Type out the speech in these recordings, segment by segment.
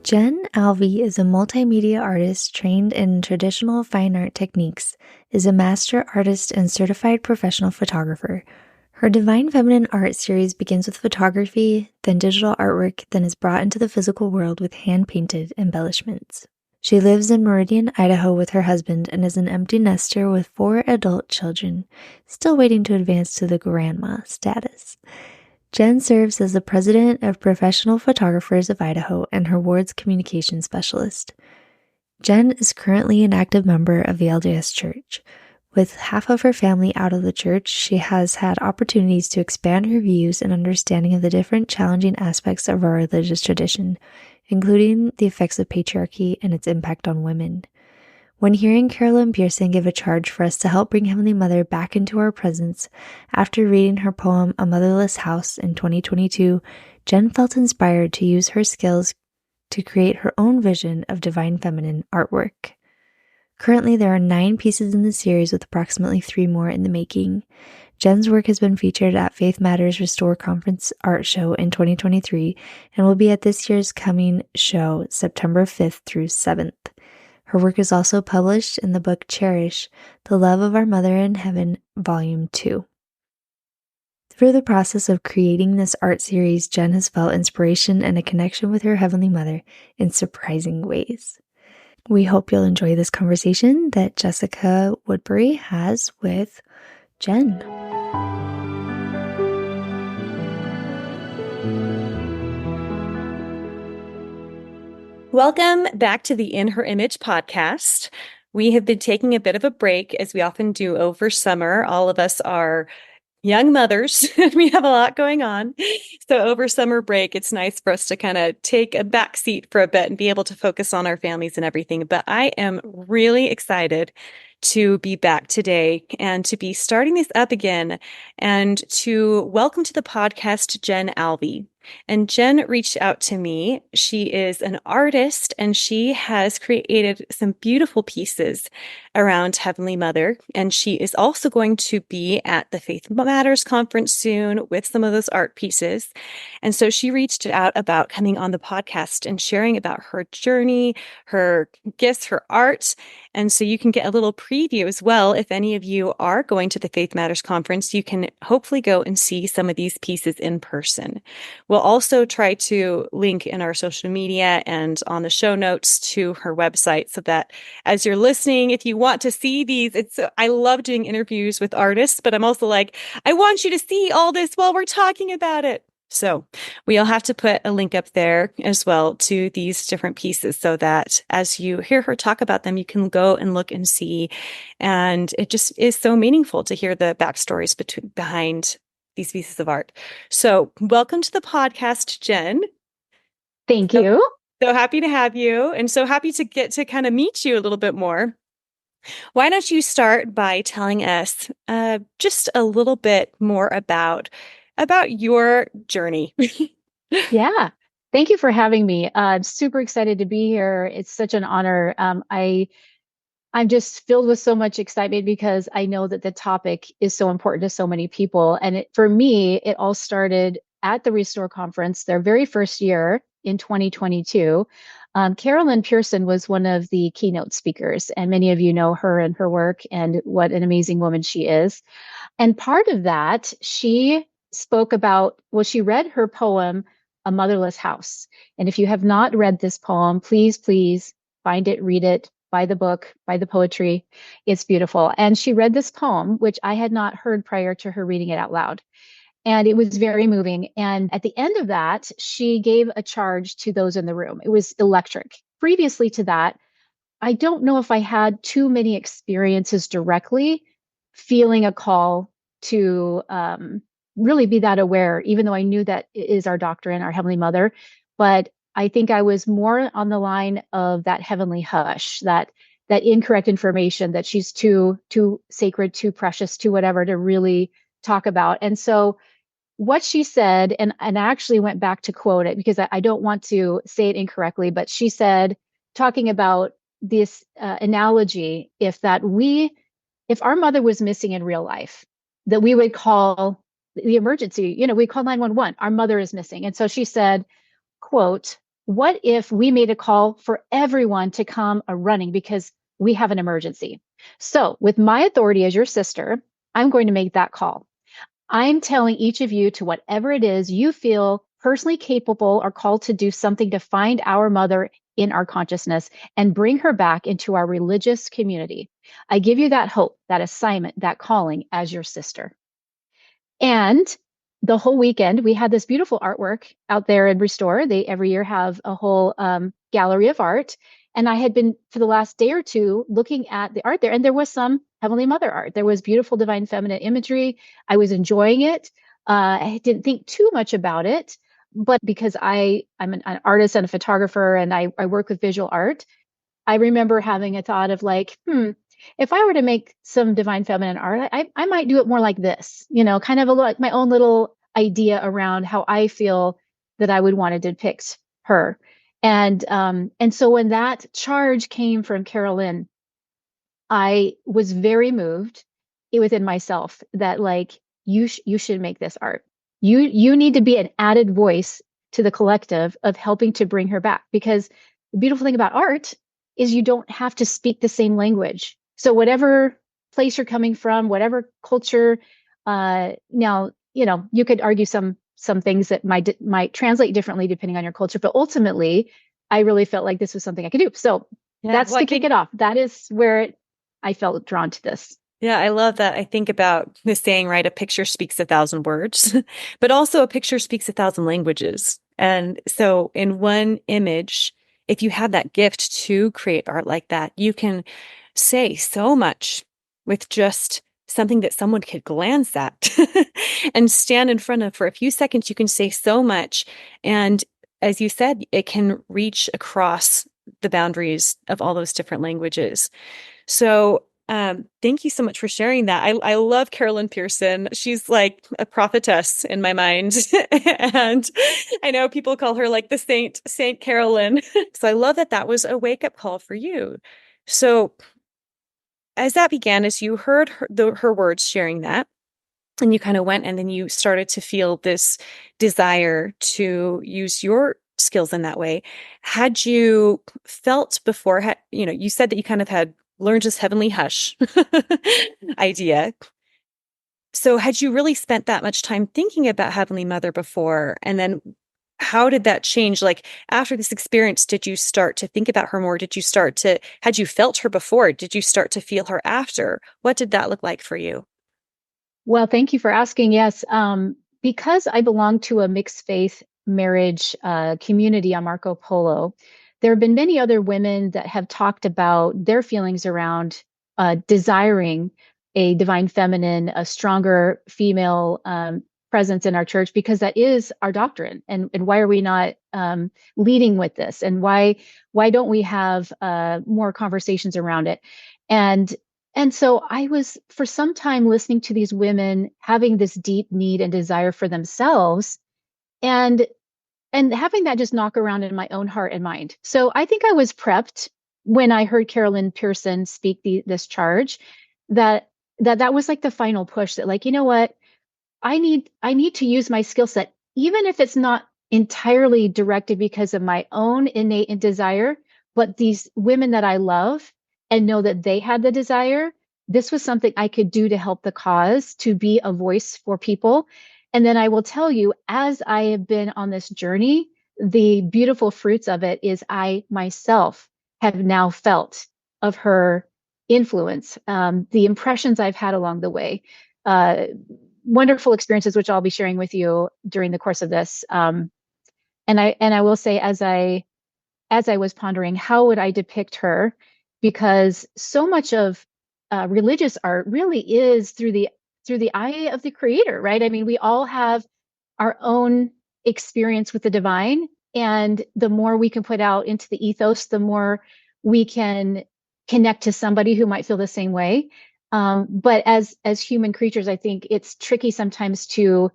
Jen Alvi is a multimedia artist trained in traditional fine art techniques, is a master artist and certified professional photographer. Her Divine Feminine art series begins with photography, then digital artwork, then is brought into the physical world with hand-painted embellishments. She lives in Meridian, Idaho with her husband and is an empty nester with 4 adult children, still waiting to advance to the grandma status. Jen serves as the president of Professional Photographers of Idaho and her ward's communications specialist. Jen is currently an active member of the LDS Church. With half of her family out of the church, she has had opportunities to expand her views and understanding of the different challenging aspects of our religious tradition, including the effects of patriarchy and its impact on women. When hearing Carolyn Pearson give a charge for us to help bring Heavenly Mother back into our presence after reading her poem A Motherless House in 2022, Jen felt inspired to use her skills to create her own vision of Divine Feminine artwork. Currently, there are 9 pieces in the series with approximately 3 more in the making. Jen's work has been featured at Faith Matters Restore Conference Art Show in 2023 and will be at this year's coming show September 5th through 7th. Her work is also published in the book Cherish, The Love of Our Mother in Heaven, Volume 2. Through the process of creating this art series, Jen has felt inspiration and a connection with her Heavenly Mother in surprising ways. We hope you'll enjoy this conversation that Jessica Woodbury has with Jen. Welcome back to the In Her Image podcast. We have been taking a bit of a break, as we often do over summer. All of us are young mothers and we have a lot going on. So over summer break, it's nice for us to kind of take a back seat for a bit and be able to focus on our families and everything. But I am really excited to be back today and to be starting this up again and to welcome to the podcast Jen Alvi. And Jen reached out to me. She is an artist and she has created some beautiful pieces around Heavenly Mother. And she is also going to be at the Faith Matters conference soon with some of those art pieces. And so she reached out about coming on the podcast and sharing about her journey, her gifts, her art. And so you can get a little preview as well. If any of you are going to the Faith Matters conference, you can hopefully go and see some of these pieces in person. We'll also try to link in our social media and on the show notes to her website so that as you're listening, if you want to see these, I love doing interviews with artists, but I'm also like, I want you to see all this while we're talking about it. So we'll have to put a link up there as well to these different pieces so that as you hear her talk about them, you can go and look and see. And it just is so meaningful to hear the backstories behind these pieces of art. So welcome to the podcast, Jen. Thank you. So happy to have you and so happy to get to kind of meet you a little bit more. Why don't you start by telling us just a little bit more about your journey? Yeah. Thank you for having me. I'm super excited to be here. It's such an honor. I'm just filled with so much excitement because I know that the topic is so important to so many people. And for me, it all started at the Restore Conference, their very first year in 2022. Carolyn Pearson was one of the keynote speakers, and many of you know her and her work and what an amazing woman she is. And part of that, she spoke about, well, she read her poem, A Motherless House. And if you have not read this poem, please find it, read it, buy the book, buy the poetry. It's beautiful. And she read this poem, which I had not heard prior to her reading it out loud. And it was very moving. And at the end of that, she gave a charge to those in the room. It was electric. Previously to that, I don't know if I had too many experiences directly feeling a call to really be that aware, even though I knew that it is our doctrine, our Heavenly Mother. But I think I was more on the line of that heavenly hush, that incorrect information that she's too sacred, too precious, too whatever to really talk about. And so what she said, and I actually went back to quote it because I don't want to say it incorrectly, but she said, talking about this analogy, if our mother was missing in real life, that we would call the emergency, we call 911, our mother is missing. And so she said, quote, what if we made a call for everyone to come running because we have an emergency? So, with my authority as your sister, I'm going to make that call. I'm telling each of you to whatever it is you feel personally capable or called to do something to find our mother in our consciousness and bring her back into our religious community. I give you that hope, that assignment, that calling as your sister. And the whole weekend, we had this beautiful artwork out there in Restore. They every year have a whole gallery of art. And I had been for the last day or two looking at the art there, and there was some Heavenly Mother art. There was beautiful divine feminine imagery. I was enjoying it. I didn't think too much about it, but because I'm an artist and a photographer, and I work with visual art, I remember having a thought of like, if I were to make some divine feminine art, I might do it more like this, kind of like my own little idea around how I feel that I would want to depict her. And so when that charge came from Carolyn, I was very moved within myself that like you should make this art. You need to be an added voice to the collective of helping to bring her back, because the beautiful thing about art is you don't have to speak the same language. So whatever place you're coming from, whatever culture, now you could argue some things that might translate differently depending on your culture, but ultimately, I really felt like this was something I could do. So that's to kick it off. That is where I felt drawn to this. Yeah, I love that. I think about the saying, right? A picture speaks 1,000 words, but also a picture speaks 1,000 languages. And so in one image, if you have that gift to create art like that, you can say so much with just something that someone could glance at and stand in front of for a few seconds. You can say so much. And as you said, it can reach across the boundaries of all those different languages. So thank you so much for sharing that. I love Carolyn Pearson. She's like a prophetess in my mind. And I know people call her like the Saint Carolyn. So I love that that was a wake-up call for you. So as that began, as you heard her words sharing that, and you kind of went and then you started to feel this desire to use your skills in that way. Had you felt before, you said that you kind of had learned this heavenly hush idea. So had you really spent that much time thinking about Heavenly Mother before? And then how did that change? Like after this experience, did you start to think about her more? Had you felt her before? Did you start to feel her after? What did that look like for you? Well, thank you for asking. Yes, because I belong to a mixed faith marriage community on Marco Polo, there have been many other women that have talked about their feelings around desiring a divine feminine, a stronger female presence in our church, because that is our doctrine. And why are we not leading with this? And why don't we have more conversations around it? And and so I was for some time listening to these women having this deep need and desire for themselves, and having that just knock around in my own heart and mind. So I think I was prepped when I heard Carolyn Pearson speak this charge, that that was like the final push, that like, you know what, I need to use my skill set, even if it's not entirely directed because of my own innate desire, but these women that I love and know that they had the desire, this was something I could do to help the cause, to be a voice for people. And then I will tell you, as I have been on this journey, the beautiful fruits of it is I myself have now felt of her influence, the impressions I've had along the way. Uh, Wonderful experiences, which I'll be sharing with you during the course of this. And I will say, as I was pondering, how would I depict her? Because so much of religious art really is through the eye of the creator, right? I mean, we all have our own experience with the divine, and the more we can put out into the ethos, the more we can connect to somebody who might feel the same way. But as human creatures, I think it's tricky sometimes to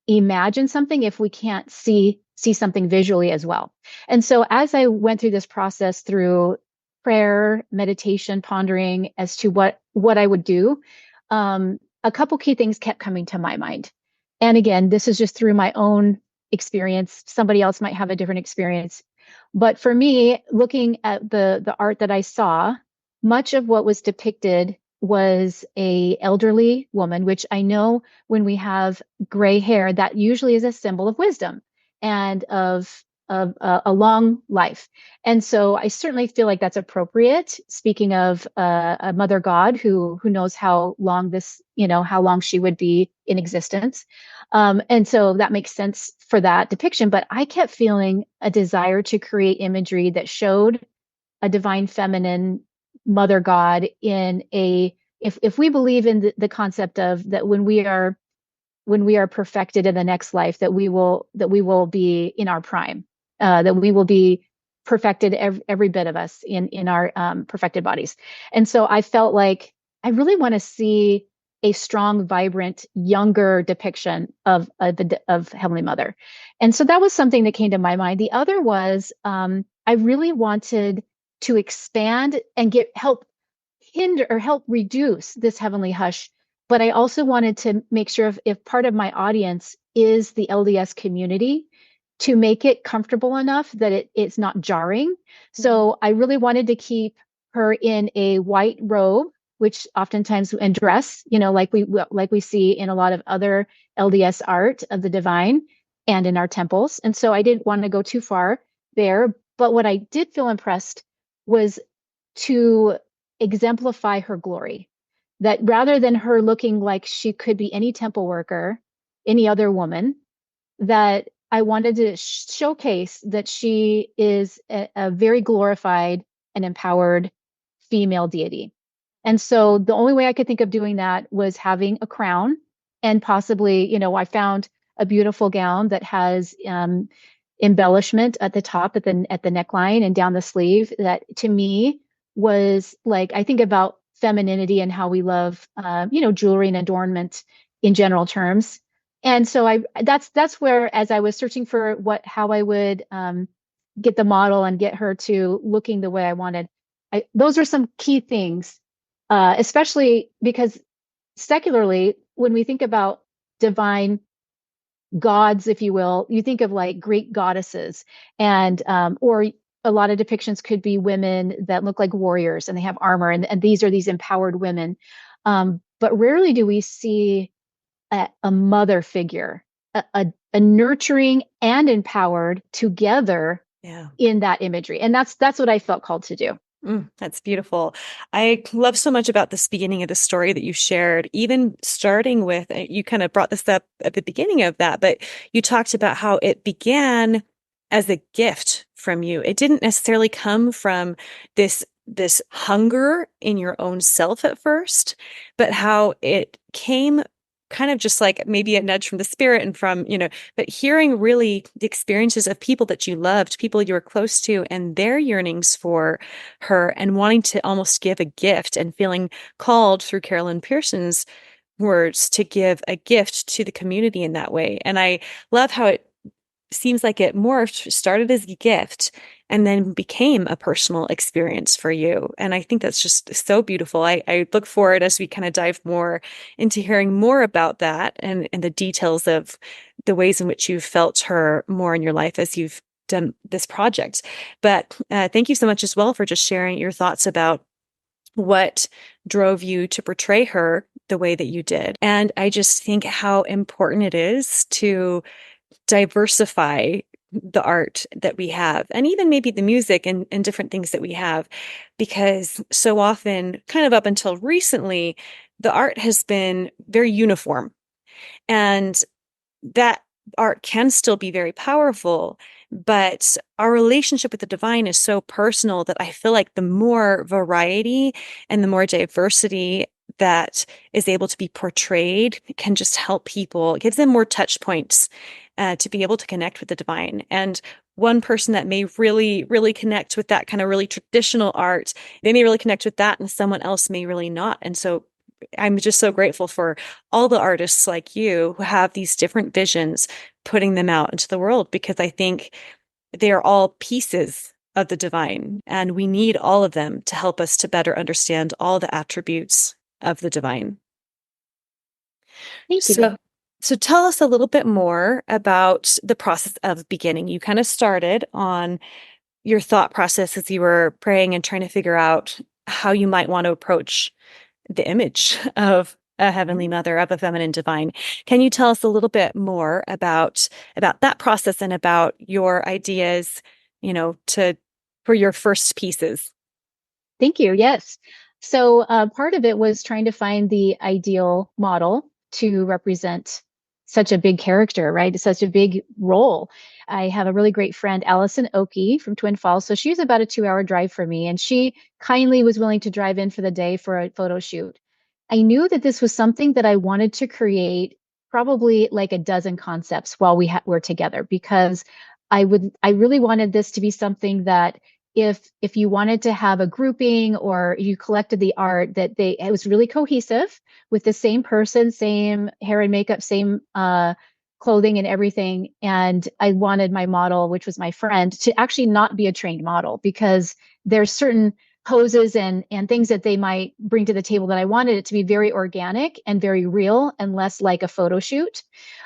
imagine something if we can't see something visually as well. And so as I went through this process through prayer, meditation, pondering as to what I would do, a couple key things kept coming to my mind. And again, this is just through my own experience. Somebody else might have a different experience. But for me, looking at the art that I saw, much of what was depicted was a elderly woman, which I know when we have gray hair, that usually is a symbol of wisdom and of a long life. And so I certainly feel like that's appropriate. Speaking of a mother god who knows how long this, how long she would be in existence. And so that makes sense for that depiction. But I kept feeling a desire to create imagery that showed a divine feminine mother god in a, if we believe in the concept of that when we are perfected in the next life, that we will be in our prime, that we will be perfected, every bit of us in our perfected bodies. And so I felt like I really want to see a strong, vibrant, younger depiction of Heavenly Mother. And so that was something that came to my mind. The other was I really wanted to expand and help reduce this heavenly hush, but I also wanted to make sure if part of my audience is the LDS community, to make it comfortable enough that it's not jarring. So I really wanted to keep her in a white robe, which oftentimes, and dress, like we see in a lot of other LDS art of the divine and in our temples. And so I didn't want to go too far there. But what I did feel impressed was to exemplify her glory, that rather than her looking like she could be any temple worker, any other woman, that I wanted to showcase that she is a very glorified and empowered female deity. And so the only way I could think of doing that was having a crown, and possibly, I found a beautiful gown that has embellishment at the top, at the neckline and down the sleeve, that to me was like, I think about femininity and how we love jewelry and adornment in general terms. And so that's where, as I was searching for how I would get the model and get her to looking the way I wanted, those are some key things, especially because secularly, when we think about divine gods, if you will, you think of like Greek goddesses, and or a lot of depictions could be women that look like warriors and they have armor, and these are these empowered women. But rarely do we see a mother figure, a nurturing and empowered together, Yeah. in that imagery. And that's what I felt called to do. That's beautiful. I love so much about this beginning of the story that you shared, even starting with, you kind of brought this up at the beginning of that, but you talked about how it began as a gift from you. It didn't necessarily come from this hunger in your own self at first, but how it came kind of just like maybe a nudge from the spirit and from, but hearing really the experiences of people that you loved, people you were close to, and their yearnings for her, and wanting to almost give a gift and feeling called through Carolyn Pearson's words to give a gift to the community in that way. And I love how it seems like it morphed, started as a gift, and then became a personal experience for you. And I think that's just so beautiful. I look forward, as we kind of dive more into hearing more about that, and the details of the ways in which you've felt her more in your life as you've done this project. But thank you so much as well for just sharing your thoughts about what drove you to portray her the way that you did. And I just think how important it is to diversify the art that we have, and even maybe the music and different things that we have, because so often, kind of up until recently, the art has been very uniform, and that art can still be very powerful, but our relationship with the divine is so personal that I feel like the more variety and the more diversity that is able to be portrayed can just help people, it gives them more touch points to be able to connect with the divine. And one person that may really, really connect with that kind of really traditional art, they may really connect with that, and someone else may really not. And so I'm just so grateful for all the artists like you who have these different visions, putting them out into the world, because I think they are all pieces of the divine, and we need all of them to help us to better understand all the attributes of the divine. Thank you. So tell us a little bit more about the process of beginning. You kind of started on your thought process as you were praying and trying to figure out how you might want to approach the image of a heavenly mother, of a feminine divine. Can you tell us a little bit more about that process and about your ideas, to for your first pieces? Thank you. Yes. So part of it was trying to find the ideal model to represent such a big character, right? Such a big role. I have a really great friend, Allison Oakey from Twin Falls. So she's about a 2 hour drive from me, and she kindly was willing to drive in for the day for a photo shoot. I knew that this was something that I wanted to create, probably like a dozen concepts while were together, because I really wanted this to be something that if you wanted to have a grouping or you collected the art, that it was really cohesive with the same person, same hair and makeup, same clothing and everything. And I wanted my model, which was my friend, to actually not be a trained model, because there's certain poses and things that they might bring to the table that I wanted it to be very organic and very real and less like a photo shoot.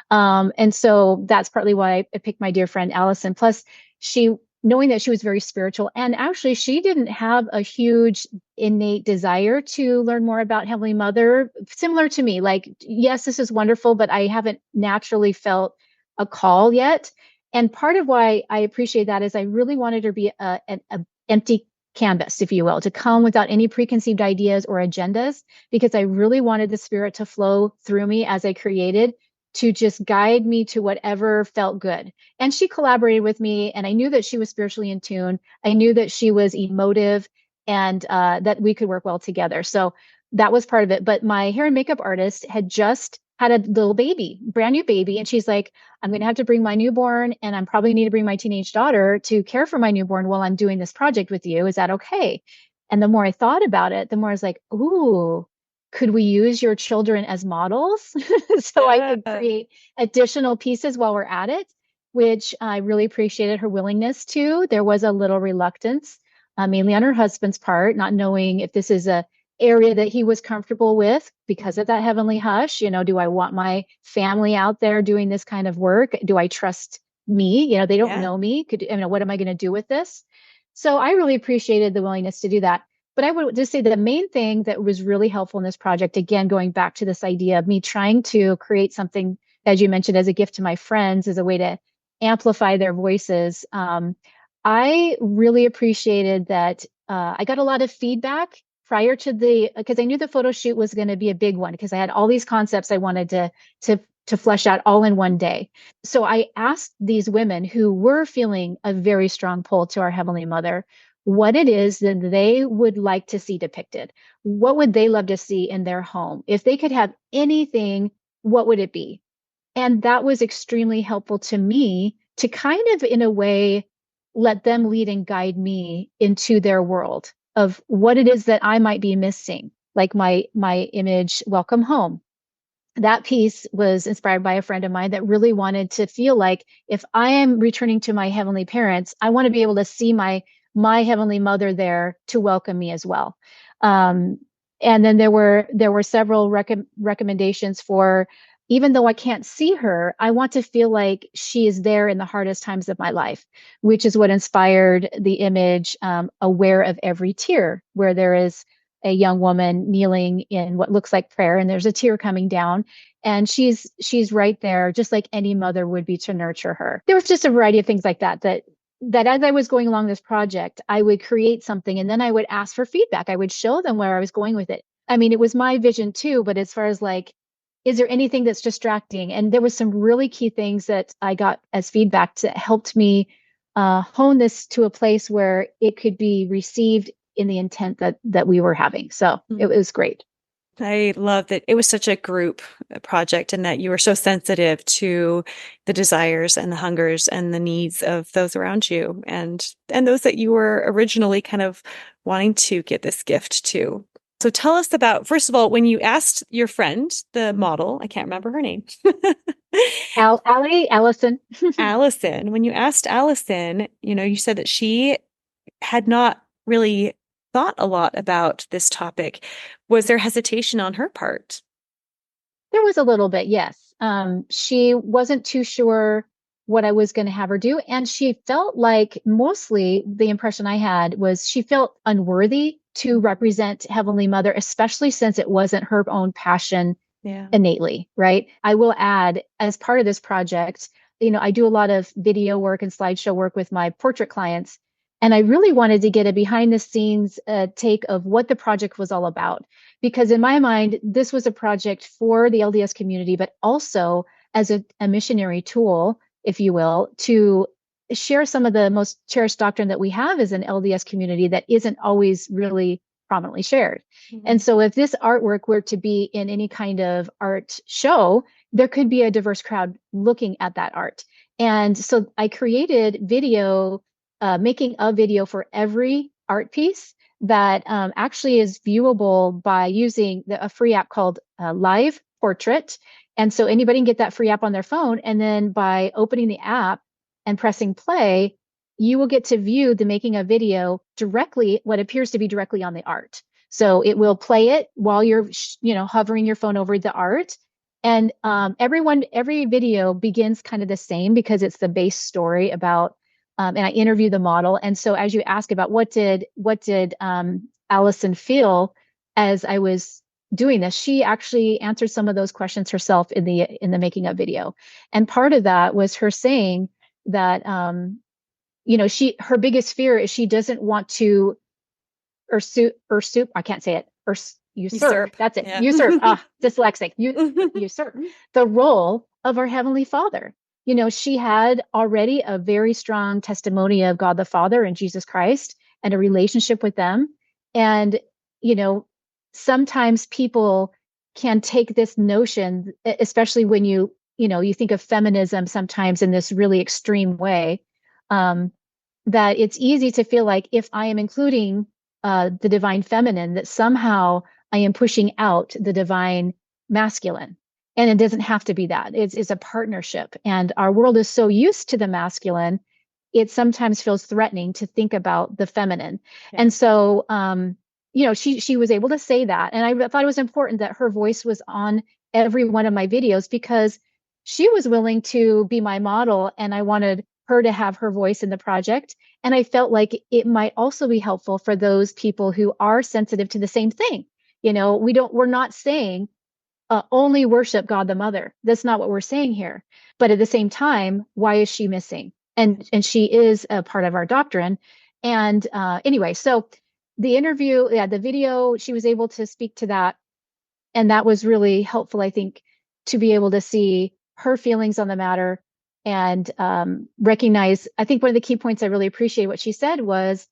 And so that's partly why I picked my dear friend Allison. Plus, she knowing that she was very spiritual, and actually she didn't have a huge innate desire to learn more about Heavenly Mother, similar to me. Like, yes, this is wonderful, but I haven't naturally felt a call yet. And part of why I appreciate that is I really wanted her to be an empty canvas, if you will, to come without any preconceived ideas or agendas, because I really wanted the spirit to flow through me as I created, to just guide me to whatever felt good. And she collaborated with me, and I knew that she was spiritually in tune. I knew that she was emotive, and that we could work well together. So that was part of it. But my hair and makeup artist had just had a little baby, brand new baby. And she's like, I'm going to have to bring my newborn, and I'm probably need to bring my teenage daughter to care for my newborn while I'm doing this project with you. Is that okay? And the more I thought about it, the more I was like, ooh, could we use your children as models so I could Yeah. create additional pieces while we're at it, which I really appreciated her willingness to. There was a little reluctance, mainly on her husband's part, not knowing if this is a area that he was comfortable with because of that heavenly hush. Do I want my family out there doing this kind of work? Do I trust me? They don't Yeah. know me. What am I going to do with this? So I really appreciated the willingness to do that. But I would just say the main thing that was really helpful in this project, again, going back to this idea of me trying to create something, as you mentioned, as a gift to my friends, as a way to amplify their voices. I really appreciated that I got a lot of feedback prior to because I knew the photo shoot was going to be a big one, because I had all these concepts I wanted to flesh out all in one day. So I asked these women who were feeling a very strong pull to our Heavenly Mother what it is that they would like to see depicted. What would they love to see in their home? If they could have anything, what would it be? And that was extremely helpful to me to kind of, in a way, let them lead and guide me into their world of what it is that I might be missing, like my image, Welcome Home. That piece was inspired by a friend of mine that really wanted to feel like, if I am returning to my heavenly parents, I want to be able to see my heavenly mother there to welcome me as well. Um, and then there were several recommendations for, even though I can't see her, I want to feel like she is there in the hardest times of my life, which is what inspired the image, aware of every tear, where there is a young woman kneeling in what looks like prayer, and there's a tear coming down, and she's right there, just like any mother would be, to nurture her. There was just a variety of things like that as I was going along this project, I would create something, and then I would ask for feedback. I would show them where I was going with it. I mean, it was my vision too, but as far as like, is there anything that's distracting? And there was some really key things that I got as feedback that helped me hone this to a place where it could be received in the intent that we were having. So it was great. I love that it was such a group project, and that you were so sensitive to the desires and the hungers and the needs of those around you, and those that you were originally kind of wanting to get this gift to. So tell us about, first of all, when you asked your friend, the model, I can't remember her name. Allison. Allison, when you asked Allison, you said that she had not really thought a lot about this topic. Was there hesitation on her part? There was a little bit, yes. She wasn't too sure what I was going to have her do. And she felt like, mostly the impression I had was, she felt unworthy to represent Heavenly Mother, especially since it wasn't her own passion Yeah. innately, right? I will add, as part of this project, I do a lot of video work and slideshow work with my portrait clients. And I really wanted to get a behind the scenes take of what the project was all about. Because in my mind, this was a project for the LDS community, but also as a missionary tool, if you will, to share some of the most cherished doctrine that we have as an LDS community that isn't always really prominently shared. And so if this artwork were to be in any kind of art show, there could be a diverse crowd looking at that art. And so I created video, making a video for every art piece that actually is viewable by using a free app called Live Portrait. And so anybody can get that free app on their phone. And then by opening the app and pressing play, you will get to view the making of video directly, what appears to be directly on the art. So it will play it while you're, hovering your phone over the art. And every video begins kind of the same because it's the base story about, and I interview the model. And so as you ask about what did Allison feel as I was doing this, she actually answered some of those questions herself in the making of video. And part of that was her saying that, her biggest fear is she doesn't want to usurp. I can't say it. Usurp. That's it. Yeah. Usurp. Dyslexic. Usurp the role of our Heavenly Father. She had already a very strong testimony of God the Father and Jesus Christ and a relationship with them. And, sometimes people can take this notion, especially when you think of feminism sometimes in this really extreme way, that it's easy to feel like if I am including the divine feminine, that somehow I am pushing out the divine masculine. And it doesn't have to be that. It's a partnership. And our world is so used to the masculine, it sometimes feels threatening to think about the feminine. Yeah. And so, she was able to say that. And I thought it was important that her voice was on every one of my videos because she was willing to be my model. And I wanted her to have her voice in the project. And I felt like it might also be helpful for those people who are sensitive to the same thing. We're not saying only worship God the Mother. That's not what we're saying here. But at the same time, why is she missing? And she is a part of our doctrine. And anyway, so the interview, the video, she was able to speak to that. And that was really helpful, I think, to be able to see her feelings on the matter and recognize. I think one of the key points I really appreciate what she said was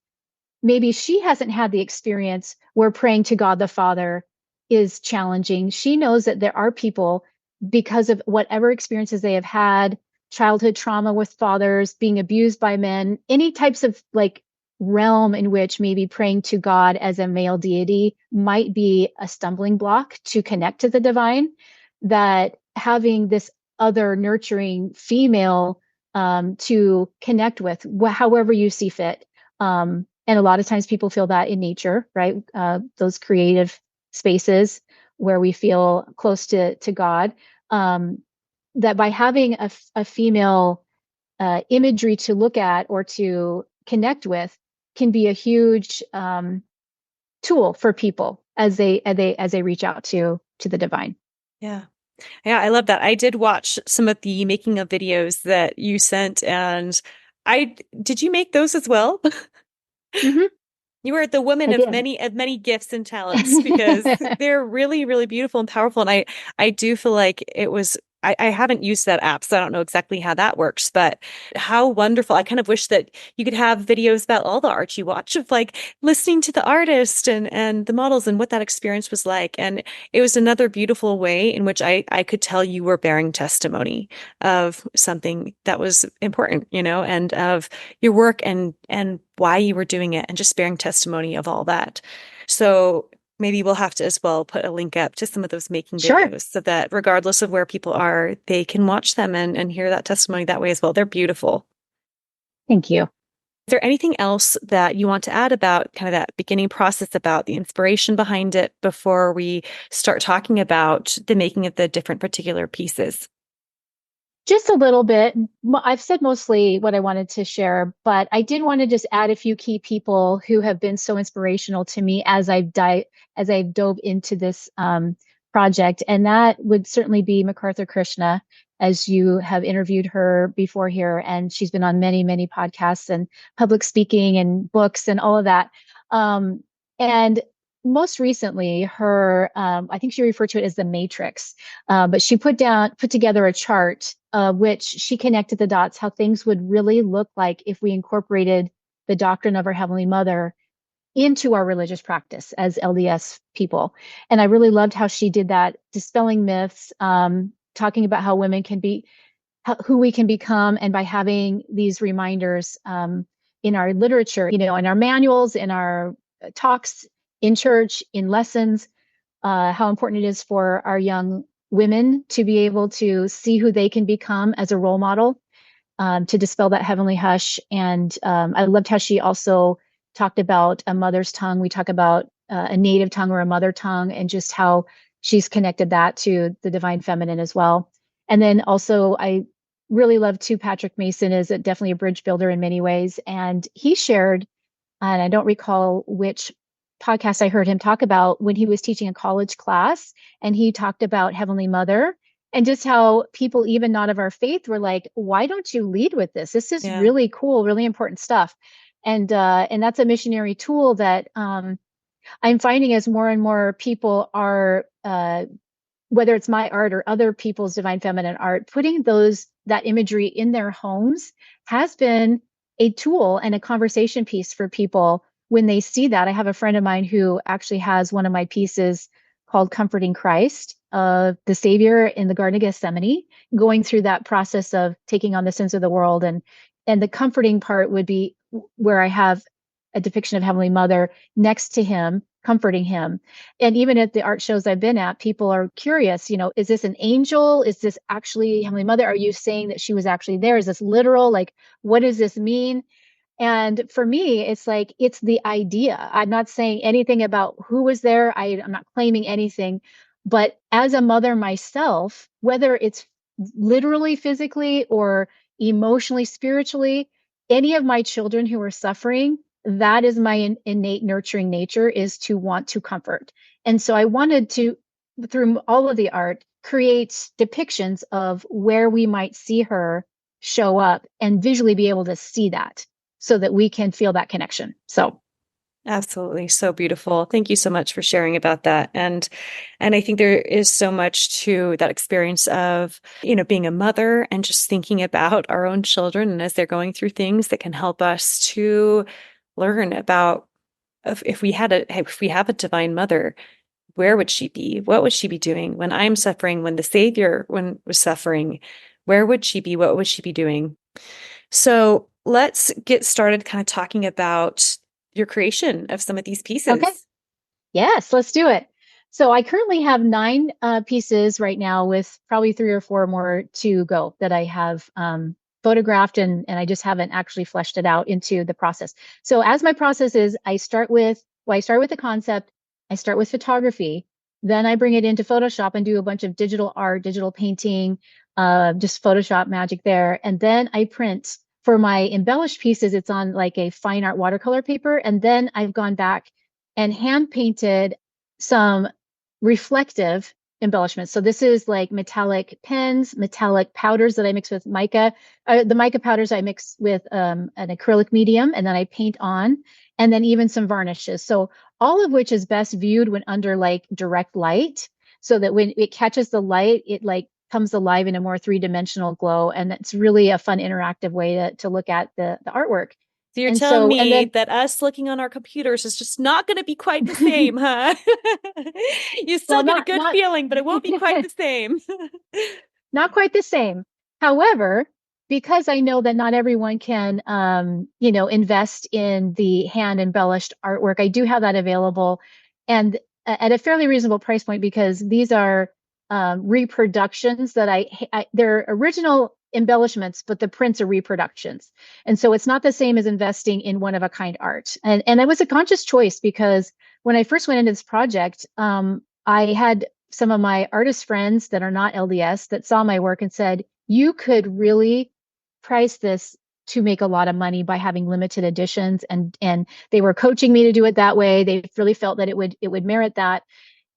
maybe she hasn't had the experience where praying to God the Father is challenging. She knows that there are people, because of whatever experiences they have had, childhood trauma with fathers, being abused by men, any types of realm in which maybe praying to God as a male deity might be a stumbling block to connect to the divine, that having this other nurturing female to connect with, however you see fit. And a lot of times people feel that in nature, right? Those creative spaces where we feel close to God, that by having a female imagery to look at or to connect with can be a huge tool for people as they reach out to the divine. Yeah. Yeah, I love that. I did watch some of the making of videos that you sent, and did you make those as well? Mm-hmm. You were the woman of many gifts and talents because they're really, really beautiful and powerful. And I do feel like it was, I haven't used that app, so I don't know exactly how that works, but how wonderful. I kind of wish that you could have videos about all the art you watch of listening to the artist and the models and what that experience was like. And it was another beautiful way in which I could tell you were bearing testimony of something that was important, and of your work and why you were doing it and just bearing testimony of all that. So maybe we'll have to as well put a link up to some of those making videos so that regardless of where people are, they can watch them and hear that testimony that way as well. They're beautiful. Thank you. Is there anything else that you want to add about kind of that beginning process, about the inspiration behind it before we start talking about the making of the different particular pieces? Just a little bit. I've said mostly what I wanted to share, but I did want to just add a few key people who have been so inspirational to me as I've dove into this project, and that would certainly be MacArthur Krishna, as you have interviewed her before here, and she's been on many, many podcasts and public speaking and books and all of that. And most recently, her I think she referred to it as the Matrix, but she put together a chart which she connected the dots how things would really look like if we incorporated the doctrine of our Heavenly Mother into our religious practice as LDS people. And I really loved how she did that, dispelling myths, talking about how women can be, who we can become, and by having these reminders in our literature, in our manuals, in our talks in church, in lessons, how important it is for our young women to be able to see who they can become as a role model, to dispel that heavenly hush. And I loved how she also talked about a mother's tongue. We talk about a native tongue or a mother tongue, and just how she's connected that to the divine feminine as well. And then also, I really love too, Patrick Mason is definitely a bridge builder in many ways. And he shared, and I don't recall which podcast I heard him talk about, when he was teaching a college class, and he talked about Heavenly Mother, and just how people, even not of our faith, were like, why don't you lead with this? This is really cool, really important stuff. And that's a missionary tool that I'm finding as more and more people are, whether it's my art or other people's divine feminine art, putting that imagery in their homes has been a tool and a conversation piece for people when they see that. I have a friend of mine who actually has one of my pieces called Comforting Christ, the Savior in the Garden of Gethsemane, going through that process of taking on the sins of the world. And the comforting part would be where I have a depiction of Heavenly Mother next to him, comforting him. And even at the art shows I've been at, people are curious, is this an angel? Is this actually Heavenly Mother? Are you saying that she was actually there? Is this literal? Like, what does this mean? And for me, it's like, it's the idea. I'm not saying anything about who was there. I'm not claiming anything. But as a mother myself, whether it's literally, physically, or emotionally, spiritually, any of my children who are suffering, that is my innate nurturing nature, is to want to comfort. And so I wanted to, through all of the art, create depictions of where we might see her show up and visually be able to see that, so that we can feel that connection. So absolutely. So beautiful. Thank you so much for sharing about that. And I think there is so much to that experience of, being a mother and just thinking about our own children, and as they're going through things, that can help us to learn about if we have a divine mother, where would she be? What would she be doing when I'm suffering, when the Savior was suffering? Where would she be? What would she be doing? So let's get started kind of talking about your creation of some of these pieces. Okay. Yes, let's do it. So I currently have 9 pieces right now, with probably 3 or 4 more to go that I have photographed, and I just haven't actually fleshed it out into the process. So as my process is, I start with the concept, I start with photography, then I bring it into Photoshop and do a bunch of digital art, digital painting, just Photoshop magic there. And then I print. For my embellished pieces, it's on like a fine art watercolor paper. And then I've gone back and hand painted some reflective embellishments. So this is like metallic pens, metallic powders that I mix with mica. The mica powders I mix with an acrylic medium, and then I paint on, and then even some varnishes. So all of which is best viewed when under like direct light, so that when it catches the light, it like comes alive in a more 3-dimensional glow. And it's really a fun interactive way to look at the artwork. So you're And telling me then, that us looking on our computers is just not going to be quite the same, huh? You still get a good feeling, but it won't be quite the same. Not quite the same. However, because I know that not everyone can, invest in the hand embellished artwork, I do have that available, and at a fairly reasonable price point, because these are reproductions that they're original embellishments, but the prints are reproductions. And so it's not the same as investing in one of a kind art. And it was a conscious choice, because when I first went into this project, I had some of my artist friends that are not LDS that saw my work and said, you could really price this to make a lot of money by having limited editions. And they were coaching me to do it that way. They really felt that it would merit that.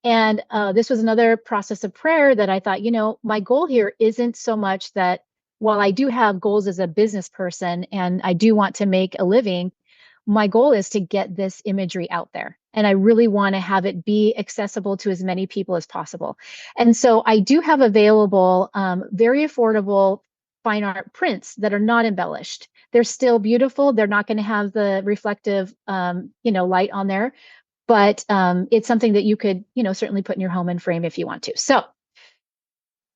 And this was another process of prayer that I thought, my goal here isn't so much that while I do have goals as a business person and I do want to make a living, my goal is to get this imagery out there. And I really want to have it be accessible to as many people as possible. And so I do have available very affordable fine art prints that are not embellished. They're still beautiful. They're not going to have the reflective, light on there, but it's something that you could, certainly put in your home and frame if you want to. So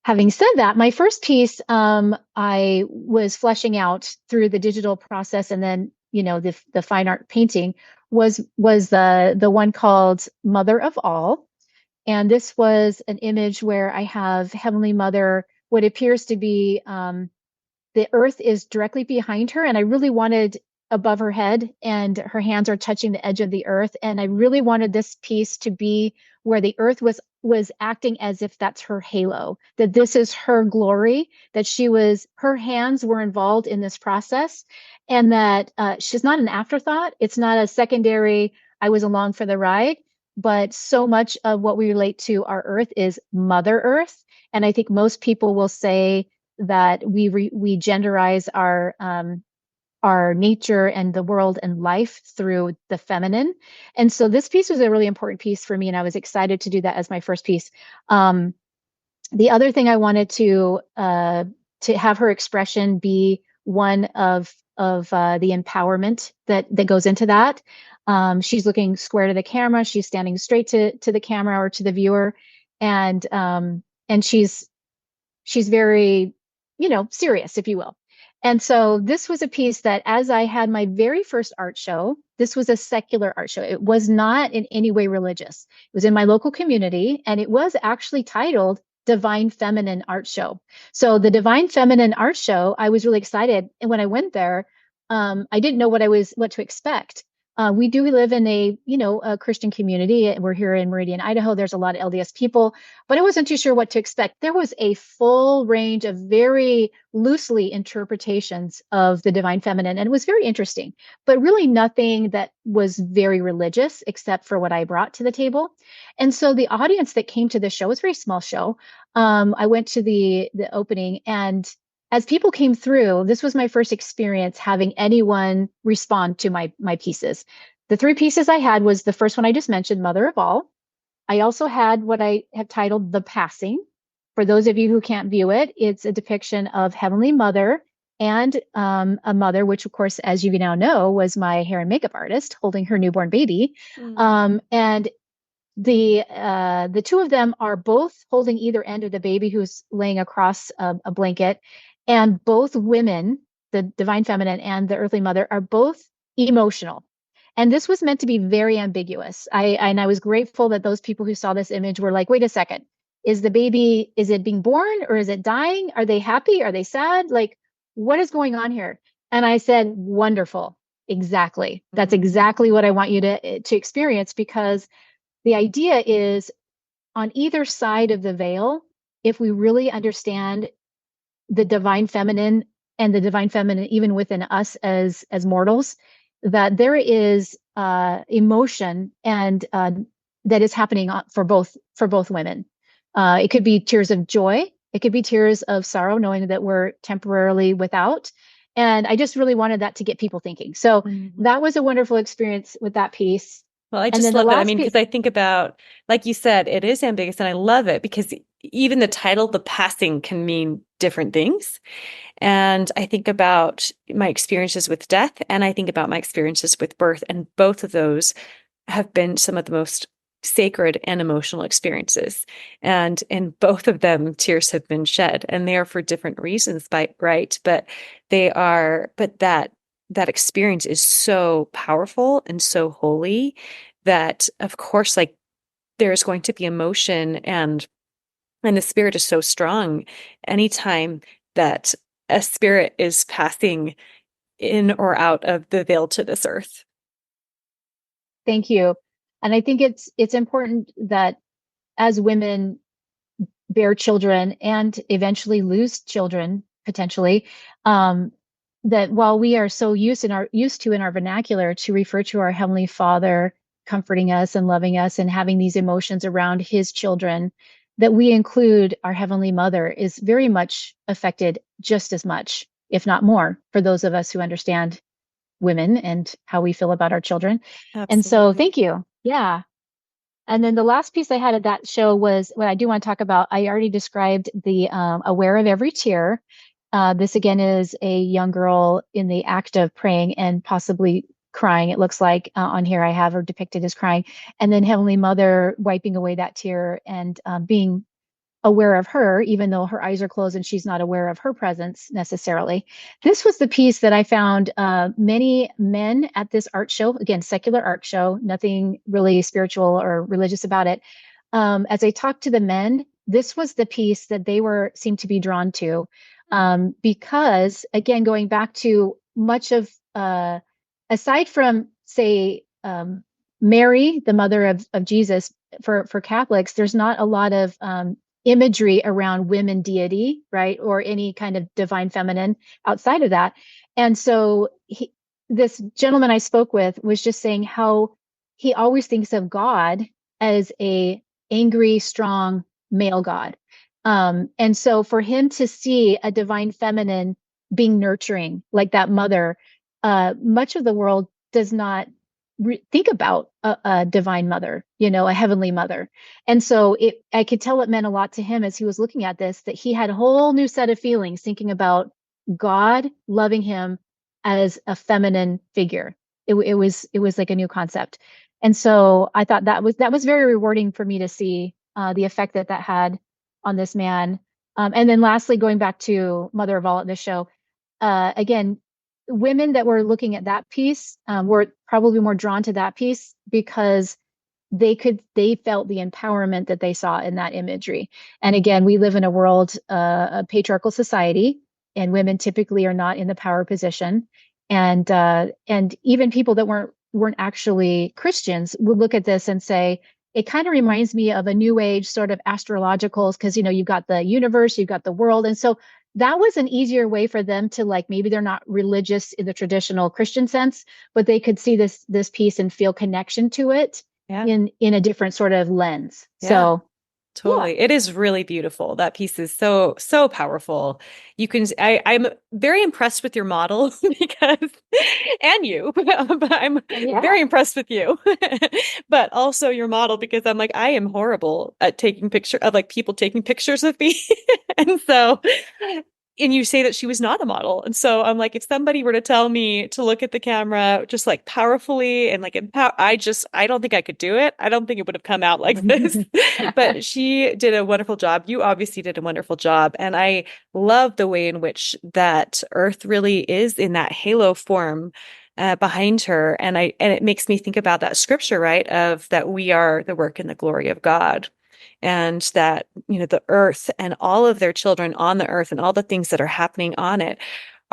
having said that, my first piece, I was fleshing out through the digital process, and then the fine art painting was the one called Mother of All, and this was an image where I have Heavenly Mother, what appears to be the earth is directly behind her, and I really wanted above her head, and her hands are touching the edge of the earth, and I really wanted this piece to be where the earth was acting as if that's her halo, that this is her glory, that her hands were involved in this process, and that she's not an afterthought. It's not a secondary, I was along for the ride, but so much of what we relate to our earth is Mother Earth. And I think most people will say that we genderize our nature and the world and life through the feminine. And so this piece was a really important piece for me, and I was excited to do that as my first piece. The other thing I wanted to have her expression be one of the empowerment that goes into that. She's looking square to the camera. She's standing straight to the camera or to the viewer, and she's very, serious, if you will. And so this was a piece that, as I had my very first art show, this was a secular art show. It was not in any way religious. It was in my local community, and it was actually titled Divine Feminine Art Show. So the Divine Feminine Art Show, I was really excited. And when I went there, I didn't know what to expect. We do live in a Christian community. We're here in Meridian, Idaho. There's a lot of LDS people, but I wasn't too sure what to expect. There was a full range of very loosely interpretations of the divine feminine, and it was very interesting, but really nothing that was very religious except for what I brought to the table. And so the audience that came to the show was a very small show. I went to the opening, and as people came through, this was my first experience having anyone respond to my pieces. The three pieces I had was the first one I just mentioned, Mother of All. I also had what I have titled The Passing. For those of you who can't view it, it's a depiction of Heavenly Mother and a mother, which of course, as you now know, was my hair and makeup artist holding her newborn baby. And the two of them are both holding either end of the baby who's laying across a blanket, and both women, the divine feminine and the earthly mother, are both emotional. And this was meant to be very ambiguous. I was grateful that those people who saw this image were like, wait a second, is it being born or is it dying? Are they happy? Are they sad? Like, what is going on here? And I said, wonderful. Exactly. That's exactly what I want you to experience, because the idea is on either side of the veil, if we really understand the divine feminine and the divine feminine, even within us as mortals, that there is emotion and that is happening for both women. It could be tears of joy. It could be tears of sorrow, knowing that we're temporarily without. And I just really wanted that to get people thinking. So that was a wonderful experience with that piece. Well, I just love it. I mean, because I think about, like you said, it is ambiguous, and I love it because even the title, The Passing, can mean different things. And I think about my experiences with death, and I think about my experiences with birth, and both of those have been some of the most sacred and emotional experiences. And in both of them, tears have been shed, and they are for different reasons, right? But that experience is so powerful and so holy that, of course, like, there's going to be emotion, and the spirit is so strong anytime that a spirit is passing in or out of the veil to this earth. Thank you. And I think it's important that as women, bear children and eventually lose children potentially. Um, that while we are so used to in our vernacular to refer to our Heavenly Father comforting us and loving us and having these emotions around His children, that we include our Heavenly Mother is very much affected just as much, if not more, for those of us who understand women and how we feel about our children. And so, Absolutely. thank you. Yeah. And then the last piece I had of that show was what I do want to talk about. I already described the Aware of Every Tear. This again is a young girl in the act of praying and possibly crying. It looks like on here I have her depicted as crying. And then Heavenly Mother wiping away that tear and being aware of her, even though her eyes are closed and she's not aware of her presence necessarily. This was the piece that I found many men at this art show, again, secular art show, nothing really spiritual or religious about it. As I talked to the men, this was the piece that they were seemed to be drawn to, because again, going back to much of, aside from say Mary, the mother of Jesus, for Catholics, there's not a lot of imagery around women deity, right? Or any kind of divine feminine outside of that. And so this gentleman I spoke with was just saying how he always thinks of God as a angry, strong male God. And so for him to see a divine feminine being nurturing, like that mother, much of the world does not think about a divine mother, a heavenly mother. And so I could tell it meant a lot to him as he was looking at this, that he had a whole new set of feelings thinking about God loving him as a feminine figure. It was like a new concept. And so I thought that was very rewarding for me to see the effect that had on this man. And then lastly, going back to Mother of All at this show, again, women that were looking at that piece were probably more drawn to that piece because they felt the empowerment that they saw in that imagery. And again, we live in a world, a patriarchal society, and women typically are not in the power position. And even people that weren't actually Christians would look at this and say, it kind of reminds me of a new age sort of astrologicals, because you've got the universe, you've got the world. And so that was an easier way for them to, like, maybe they're not religious in the traditional Christian sense, but they could see this piece and feel connection to it Yeah. in a different sort of lens. Yeah. So yeah. Totally. It is really beautiful. That piece is so, so powerful. I'm very impressed with your model because, and you, but I'm Yeah. very impressed with you, but also your model because I'm like, I am horrible at taking picture of like people taking pictures of me. And so, and you say that she was not a model. And so I'm like, if somebody were to tell me to look at the camera just like powerfully and like I don't think I could do it. I don't think it would have come out like this. But she did a wonderful job. You obviously did a wonderful job. And I love the way in which that Earth really is in that halo form behind her. And it makes me think about that scripture, right? Of that we are the work and the glory of God. And that, the earth and all of their children on the earth and all the things that are happening on it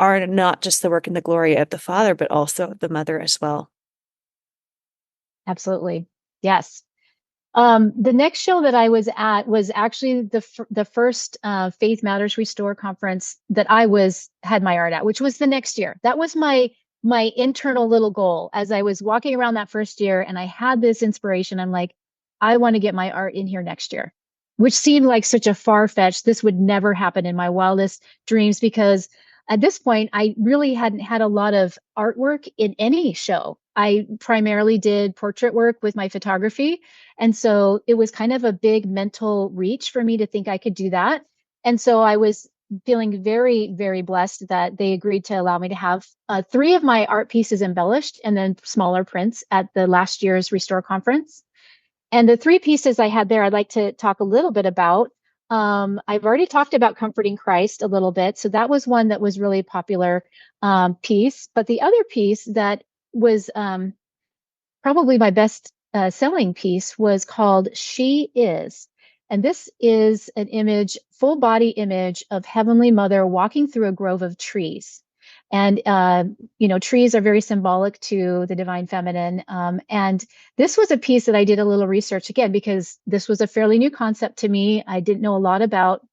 are not just the work and the glory of the Father, but also the Mother as well. Absolutely. Yes. The next show that I was at was actually the first Faith Matters Restore conference that had my art at, which was the next year. That was my internal little goal as I was walking around that first year, and I had this inspiration. I'm like, I want to get my art in here next year, which seemed like such a far-fetched. This would never happen in my wildest dreams, because at this point I really hadn't had a lot of artwork in any show. I primarily did portrait work with my photography. And so it was kind of a big mental reach for me to think I could do that. And so I was feeling very, very blessed that they agreed to allow me to have 3 of my art pieces embellished and then smaller prints at the last year's Restore conference. And the 3 pieces I had there, I'd like to talk a little bit about. I've already talked about Comforting Christ a little bit. So that was one that was really popular piece. But the other piece that was probably my best selling piece was called She Is. And this is an image, full body image of Heavenly Mother walking through a grove of trees. And, trees are very symbolic to the divine feminine. And this was a piece that I did a little research again, because this was a fairly new concept to me. I didn't know a lot about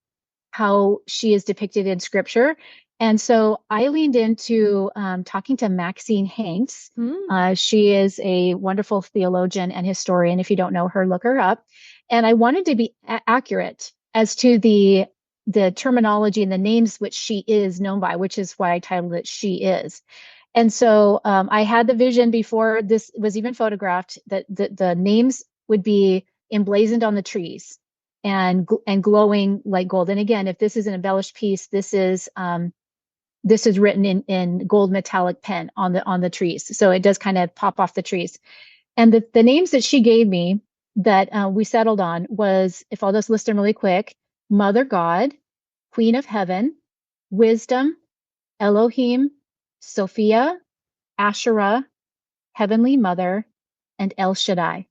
how she is depicted in scripture. And so I leaned into talking to Maxine Hanks. She is a wonderful theologian and historian. If you don't know her, look her up. And I wanted to be accurate as to the terminology and the names which she is known by, which is why I titled it She Is. And so I had the vision before this was even photographed that the names would be emblazoned on the trees and glowing like gold. And again, if this is an embellished piece, this is written in gold metallic pen on the trees. So it does kind of pop off the trees. And the names that she gave me that we settled on was, if I'll just list them really quick: Mother God, Queen of Heaven, Wisdom, Elohim, Sophia, Asherah, Heavenly Mother, and El Shaddai.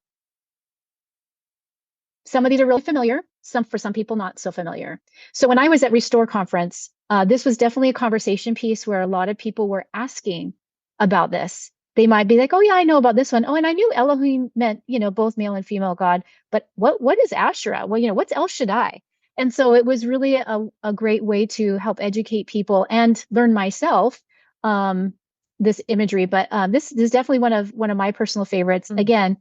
Some of these are really familiar, for some people not so familiar. So when I was at Restore Conference, this was definitely a conversation piece where a lot of people were asking about this. They might be like, oh yeah, I know about this one. Oh, and I knew Elohim meant, both male and female God, but what is Asherah? Well, what's El Shaddai? And so it was really a great way to help educate people and learn myself this imagery. But this is definitely one of my personal favorites. Again,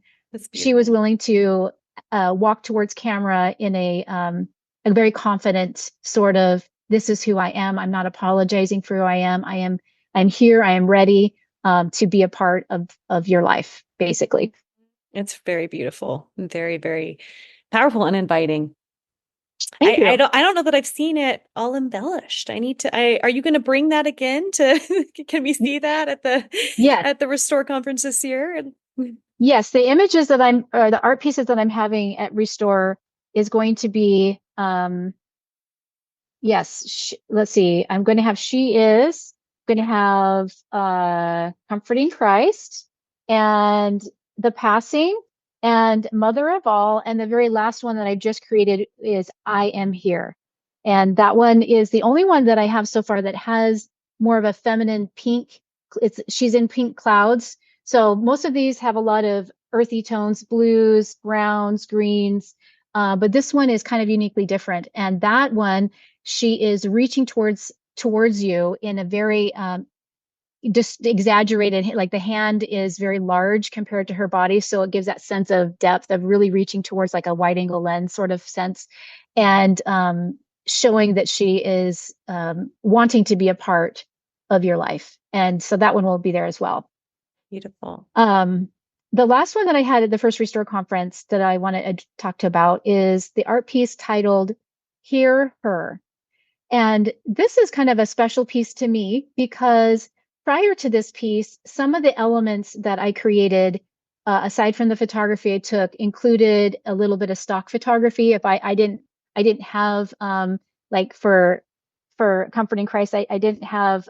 she was willing to walk towards camera in a very confident sort of, this is who I am. I'm not apologizing for who I am. I'm here. I am ready to be a part of your life, basically. It's very beautiful and very, very powerful and inviting. Thank you. I don't know that I've seen it all embellished. Are you going to bring that again can we see that at the Restore conference this year? Yes, the images that the art pieces that I'm having at Restore is going to be, let's see, I'm going to have going to have Comforting Christ, and The Passing, and Mother of All, and the very last one that I just created is I Am Here. And that one is the only one that I have so far that has more of a feminine pink. She's in pink clouds. So most of these have a lot of earthy tones, blues, browns, greens. But this one is kind of uniquely different. And that one, she is reaching towards you in a very just exaggerated, like the hand is very large compared to her body. So it gives that sense of depth of really reaching towards like a wide angle lens sort of sense. And showing that she is wanting to be a part of your life. And so that one will be there as well. Beautiful. The last one that I had at the first Restore conference that I want to talk to about is the art piece titled Hear Her. And this is kind of a special piece to me because prior to this piece, some of the elements that I created, aside from the photography I took, included a little bit of stock photography. If I didn't have like for Comforting Christ, I didn't have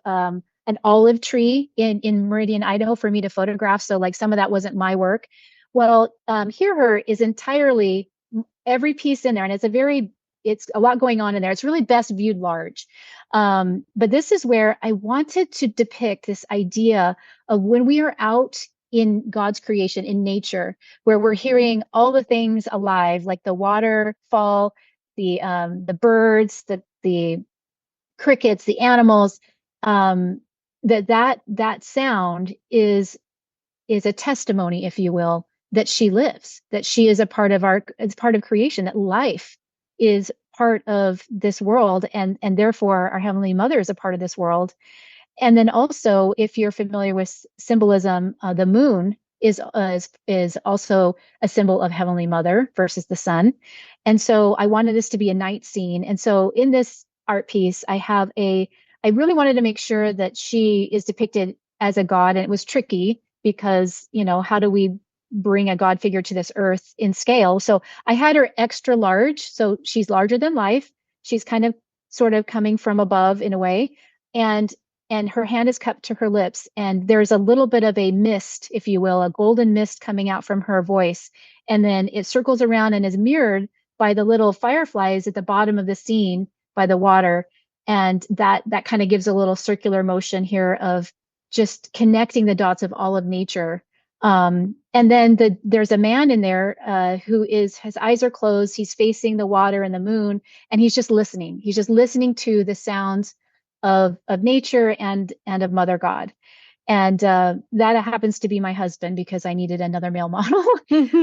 an olive tree in Meridian, Idaho for me to photograph. So like some of that wasn't my work. Well, Hear Her is entirely every piece in there, and it's a lot going on in there. It's really best viewed large. But this is where I wanted to depict this idea of when we are out in God's creation, in nature, where we're hearing all the things alive, like the waterfall, the birds, the crickets, the animals, that sound is a testimony, if you will, that she lives, that she is it's part of creation, that life is part of this world, and therefore our Heavenly Mother is a part of this world. And then also, if you're familiar with symbolism, the moon is also a symbol of Heavenly Mother versus the sun. And so I wanted this to be a night scene. And so in this art piece, I really wanted to make sure that she is depicted as a god. And it was tricky because, how do we bring a god figure to this earth in scale? So I had her extra large. So she's larger than life. She's kind of sort of coming from above in a way. And her hand is cupped to her lips, and there's a little bit of a mist, if you will, a golden mist coming out from her voice. And then it circles around and is mirrored by the little fireflies at the bottom of the scene by the water. And that kind of gives a little circular motion here of just connecting the dots of all of nature. And then there's a man in there who is, his eyes are closed, he's facing the water and the moon, and he's just listening. He's just listening to the sounds of nature and of Mother God. And that happens to be my husband because I needed another male model.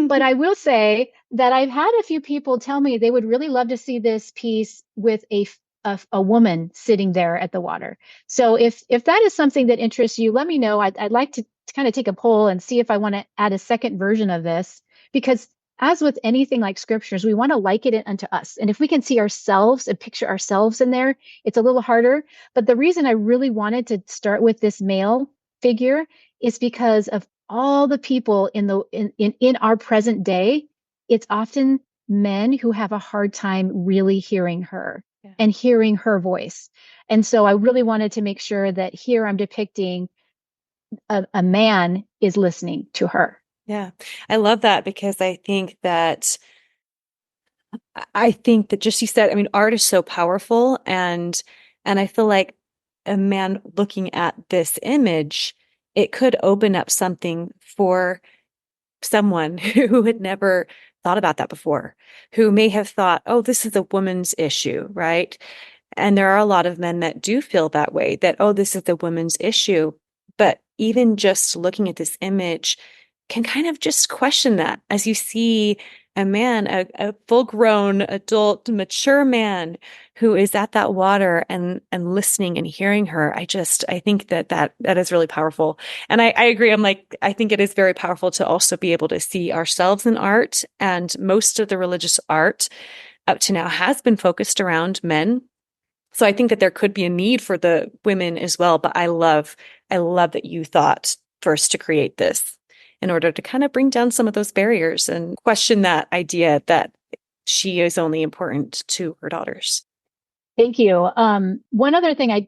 But I will say that I've had a few people tell me they would really love to see this piece with a woman sitting there at the water. So if that is something that interests you, let me know. I'd like to kind of take a poll and see if I want to add a second version of this, because as with anything like scriptures, we want to like it unto us. And if we can see ourselves and picture ourselves in there, it's a little harder. But the reason I really wanted to start with this male figure is because of all the people in our present day. It's often men who have a hard time really hearing her and hearing her voice. And so I really wanted to make sure that here I'm depicting a man is listening to her. Yeah, I love that because I think that just you said, I mean, art is so powerful, and I feel like a man looking at this image, it could open up something for someone who had never thought about that before, who may have thought, oh, this is a woman's issue, right? And there are a lot of men that do feel that way, that, oh, this is a woman's issue. But even just looking at this image can kind of just question that as you see a man, a full-grown, adult, mature man who is at that water and listening and hearing her. I think that is really powerful. And I agree. I'm like, I think it is very powerful to also be able to see ourselves in art. And most of the religious art up to now has been focused around men. So I think that there could be a need for the women as well. But I love that you thought first to create this in order to kind of bring down some of those barriers and question that idea that she is only important to her daughters. Thank you. One other thing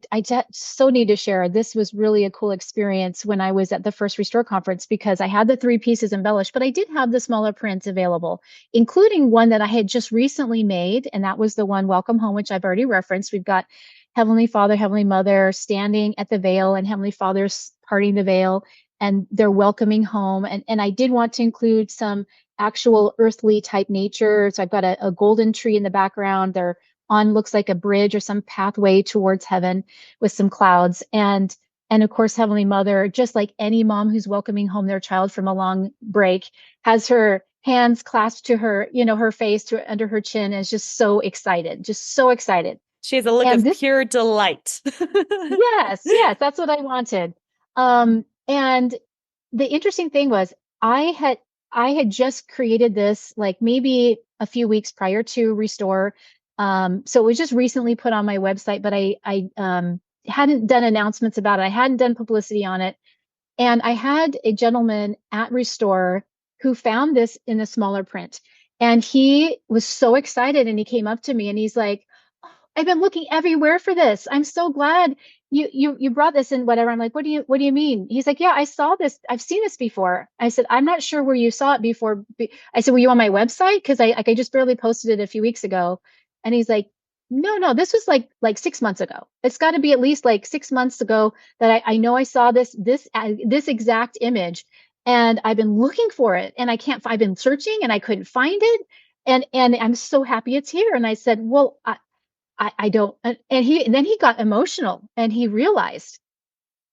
so need to share. This was really a cool experience when I was at the First Restore conference, because I had the 3 pieces embellished, but I did have the smaller prints available, including one that I had just recently made. And that was the one, Welcome Home, which I've already referenced. We've got Heavenly Father, Heavenly Mother standing at the veil, and Heavenly Father's parting the veil, and they're welcoming home. And I did want to include some actual earthly type nature. So I've got a golden tree in the background. They're on, looks like a bridge or some pathway towards heaven with some clouds. And of course, Heavenly Mother, just like any mom who's welcoming home their child from a long break, has her hands clasped to her, her face to under her chin, and is just so excited, just so excited. She has a look of pure delight. Yes, that's what I wanted. And the interesting thing was I had just created this like maybe a few weeks prior to Restore. So it was just recently put on my website, but I hadn't done announcements about it. I hadn't done publicity on it. And I had a gentleman at Restore who found this in a smaller print. And he was so excited, and he came up to me and he's like, "Oh, I've been looking everywhere for this. I'm so glad you brought this in," whatever. I'm like, what do you mean? He's like, "Yeah, I saw this. I've seen this before." I said, "I'm not sure where you saw it before." I said, "Were you on my website? Because I just barely posted it a few weeks ago." And he's like, no, this was like 6 months ago. It's got to be at least like 6 months ago that I know I saw this exact image, and I've been looking for it, and I've been searching and I couldn't find it, and I'm so happy it's here." And I said, "Well, I don't," and then he got emotional, and he realized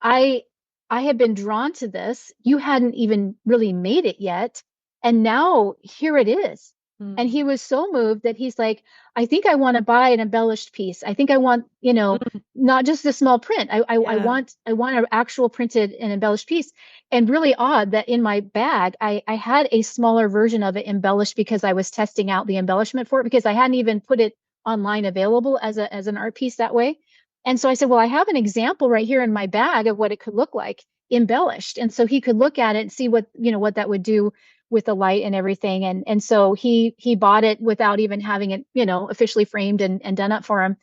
I I had been drawn to this. You hadn't even really made it yet, and now here it is. And he was so moved that he's like, "I think I want to buy an embellished piece. I think I want, not just a small print. I want an actual printed and embellished piece." And really odd that in my bag, I had a smaller version of it embellished, because I was testing out the embellishment for it, because I hadn't even put it online available as an art piece that way. And so I said, "Well, I have an example right here in my bag of what it could look like embellished." And so he could look at it and see what that would do with the light and everything. And so he bought it without even having it, officially framed and done up for him.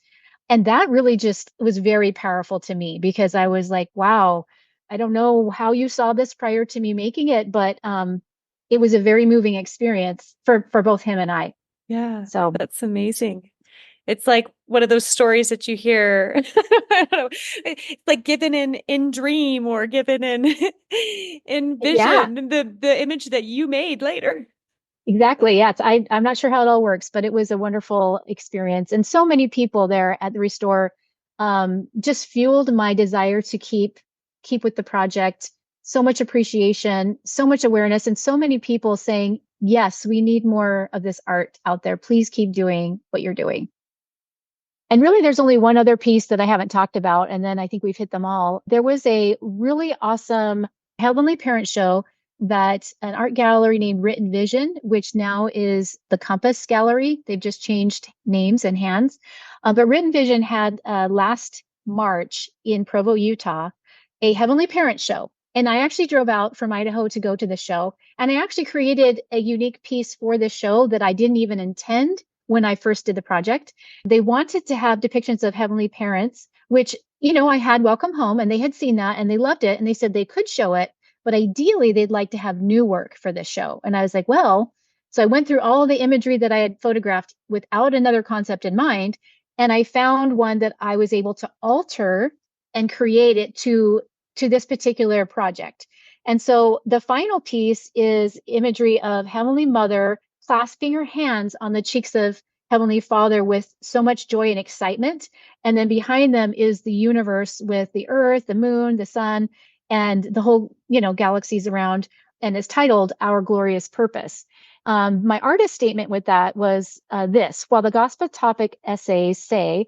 And that really just was very powerful to me, because I was like, wow, I don't know how you saw this prior to me making it, but it was a very moving experience for both him and I. Yeah, So that's amazing. It's like one of those stories that you hear. I don't know. It's like given in dream or given in in Yeah, vision, the image that you made later. exactly. Yeah, I'm not sure how it all works, but it was a wonderful experience. And so many people there at the Restore just fueled my desire to keep with the project. So much appreciation, so much awareness, and so many people saying, yes, we need more of this art out there. Please keep doing what you're doing. And really, there's only one other piece that I haven't talked about, and then I think we've hit them all. There was a really awesome Heavenly Parent show that an art gallery named Written Vision, which now is the Compass Gallery. They've just changed names and hands. But Written Vision had last March in Provo, Utah, a Heavenly Parent show. And I actually drove out from Idaho to go to the show. And I actually created a unique piece for the show that I didn't even intend when I first did the project. They wanted to have depictions of heavenly parents, which, I had Welcome Home and they had seen that and they loved it. And they said they could show it, but ideally they'd like to have new work for this show. And I was like, well, so I went through all the imagery that I had photographed without another concept in mind. And I found one that I was able to alter and create it to this particular project. And so the final piece is imagery of Heavenly Mother clasping her hands on the cheeks of Heavenly Father with so much joy and excitement. And then behind them is the universe with the earth, the moon, the sun, and the whole, galaxies around. And it's titled Our Glorious Purpose. My artist statement with that was this: while the gospel topic essays say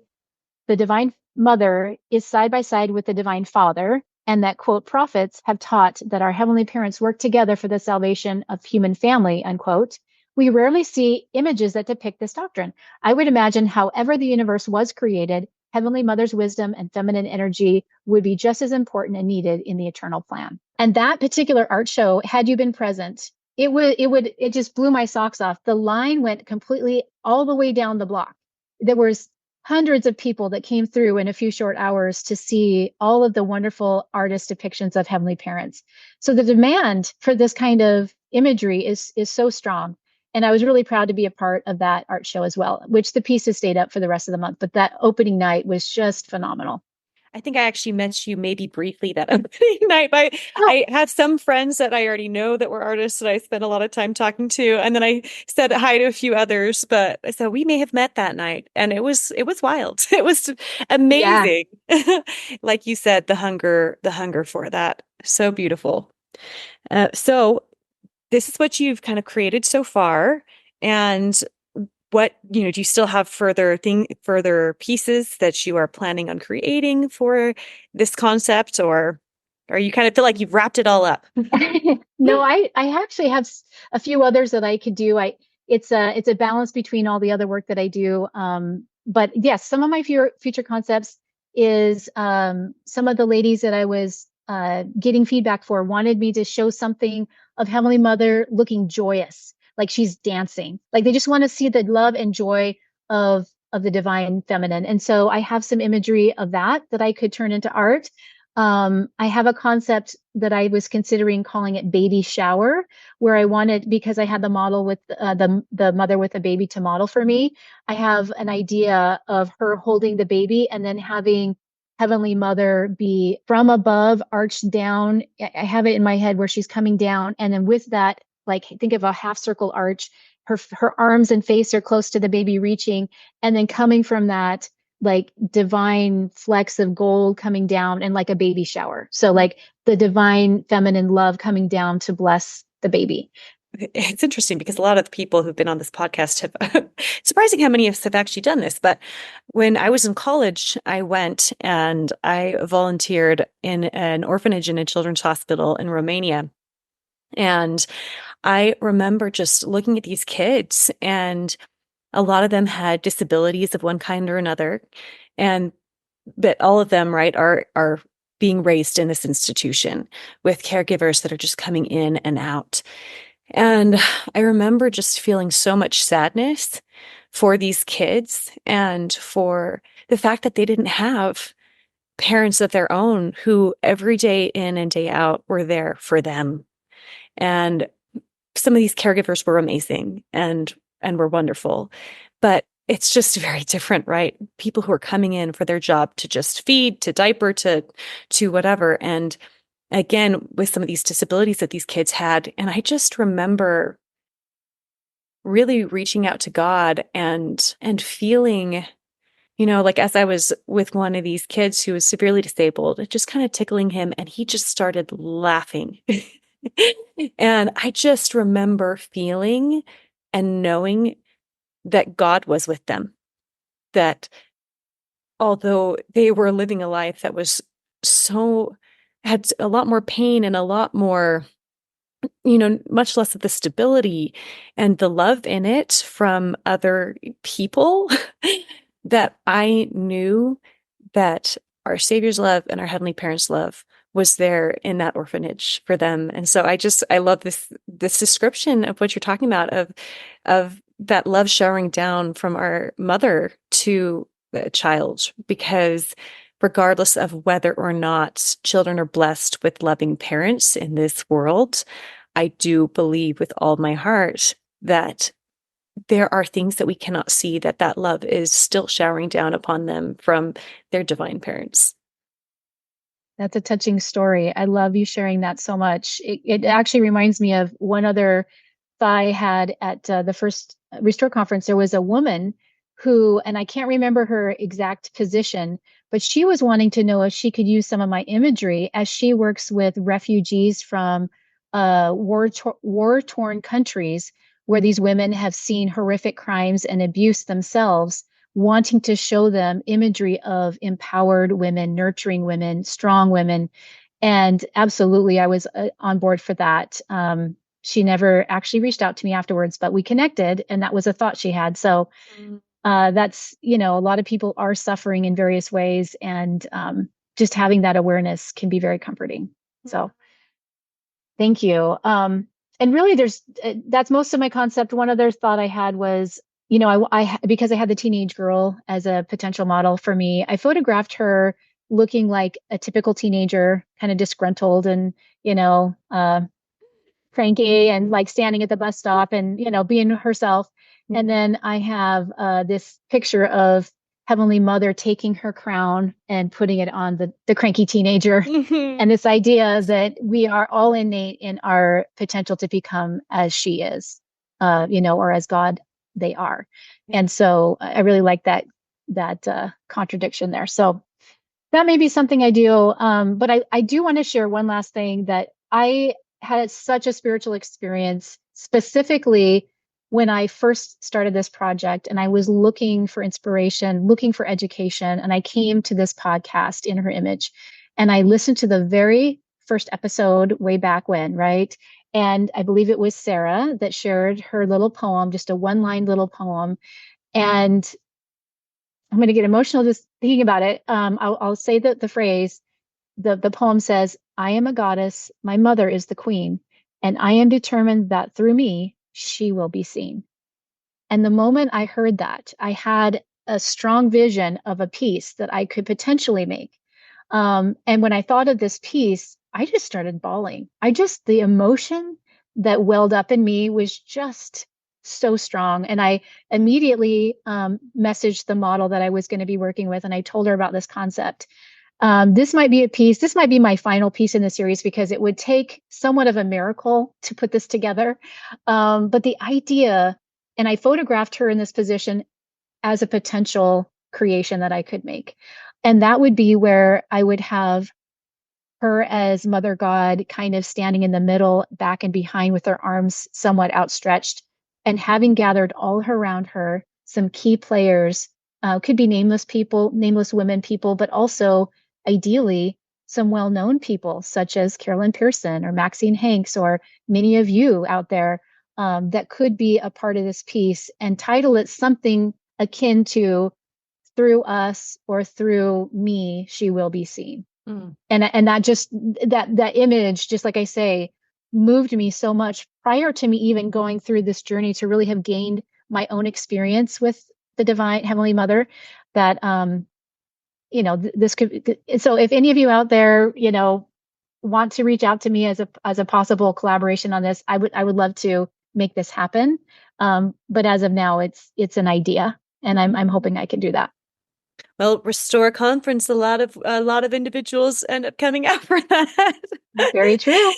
the Divine Mother is side by side with the Divine Father, and that, quote, prophets have taught that our heavenly parents work together for the salvation of human family, unquote, we rarely see images that depict this doctrine. I would imagine, however the universe was created, Heavenly Mother's wisdom and feminine energy would be just as important and needed in the eternal plan. And that particular art show, had you been present, it just blew my socks off. The line went completely all the way down the block. There was hundreds of people that came through in a few short hours to see all of the wonderful artist depictions of heavenly parents. So the demand for this kind of imagery is so strong. And I was really proud to be a part of that art show as well, which the pieces stayed up for the rest of the month. But that opening night was just phenomenal. I think I actually met you maybe briefly that opening night. But Oh, I have some friends that I already know that were artists that I spent a lot of time talking to, and then I said hi to a few others. But so we may have met that night, and it was wild. It was yeah. amazing. Like you said, the hunger for that, so beautiful. So this is what you've kind of created so far, and what, do you still have further pieces that you are planning on creating for this concept, or you kind of feel like you've wrapped it all up? No, I actually have a few others that I could do. It's a balance between all the other work that I do. But yes, some of my future concepts is some of the ladies that I was getting feedback for wanted me to show something of Heavenly Mother looking joyous, like she's dancing. Like they just want to see the love and joy of the divine feminine. And so I have some imagery of that I could turn into art. I have a concept that I was considering calling it baby shower, where I wanted, because I had the model with the mother with a baby to model for me. I have an idea of her holding the baby and then having Heavenly Mother be from above, arched down. I have it in my head where she's coming down, and then with that, like think of a half circle arch. Her arms and face are close to the baby reaching, and then coming from that like divine flecks of gold coming down and like a baby shower. So like the divine feminine love coming down to bless the baby. It's interesting because a lot of the people who've been on this podcast have surprising how many of us have actually done this. But when I was in college, I went and I volunteered in an orphanage in a children's hospital in Romania. And I remember just looking at these kids, and a lot of them had disabilities of one kind or another. And but all of them, right, are being raised in this institution with caregivers that are just coming in and out. And I remember just feeling so much sadness for these kids and for the fact that they didn't have parents of their own who every day in and day out were there for them. And some of these caregivers were amazing and were wonderful, but it's just very different, right? People who are coming in for their job to just feed, to diaper, to whatever. And again, with some of these disabilities that these kids had. And I just remember really reaching out to God and feeling, like as I was with one of these kids who was severely disabled, just kind of tickling him, and he just started laughing. And I just remember feeling and knowing that God was with them, that although they were living a life that was had a lot more pain and a lot more, much less of the stability and the love in it from other people, that I knew that our Savior's love and our Heavenly Parents' love was there in that orphanage for them. And so I love this description of what you're talking about, of that love showering down from our mother to the child, because regardless of whether or not children are blessed with loving parents in this world, I do believe with all my heart that there are things that we cannot see, that love is still showering down upon them from their divine parents. That's a touching story. I love you sharing that so much. It actually reminds me of one other thought I had at the first Restore conference. There was a woman who, and I can't remember her exact position, but she was wanting to know if she could use some of my imagery as she works with refugees from war-torn countries where these women have seen horrific crimes and abuse themselves, wanting to show them imagery of empowered women, nurturing women, strong women. And absolutely, I was on board for that. She never actually reached out to me afterwards, but we connected, and that was a thought she had. So that's, a lot of people are suffering in various ways, and just having that awareness can be very comforting. So thank you. And really, that's most of my concept. One other thought I had was, because I had the teenage girl as a potential model for me, I photographed her looking like a typical teenager, kind of disgruntled and, cranky and like standing at the bus stop and, being herself. And then I have this picture of Heavenly Mother taking her crown and putting it on the cranky teenager. And this idea that we are all innate in our potential to become as she is, or as God they are. And so I really like that contradiction there. So that may be something I do. But I do want to share one last thing, that I had such a spiritual experience, specifically when I first started this project and I was looking for inspiration, looking for education. And I came to this podcast, In Her Image, and I listened to the very first episode way back when, right? And I believe it was Sarah that shared her little poem, just a one-line little poem. And I'm going to get emotional just thinking about it. I'll say the phrase. The poem says, "I am a goddess, my mother is the queen, and I am determined that through me, she will be seen." And the moment I heard that, I had a strong vision of a piece that I could potentially make. And when I thought of this piece, I just started bawling. The emotion that welled up in me was just so strong. And I immediately messaged the model that I was going to be working with, and I told her about this concept. This might be this might be my final piece in the series, because it would take somewhat of a miracle to put this together. But the idea, and I photographed her in this position as a potential creation that I could make. And that would be where I would have her as Mother God kind of standing in the middle, back and behind, with her arms somewhat outstretched, and having gathered all around her some key players, could be nameless people, nameless women people, but also ideally some well-known people such as Carolyn Pearson or Maxine Hanks or many of you out there, that could be a part of this piece, and title it something akin to "Through us" or "Through me, she will be seen." And that just that image, just like I say, moved me so much prior to me even going through this journey to really have gained my own experience with the divine Heavenly Mother, that this could. So if any of you out there, want to reach out to me as a possible collaboration on this, I would love to make this happen. But as of now, it's an idea. And I'm hoping I can do that. Well, Restore Conference, a lot of individuals end up coming out for that. Very true.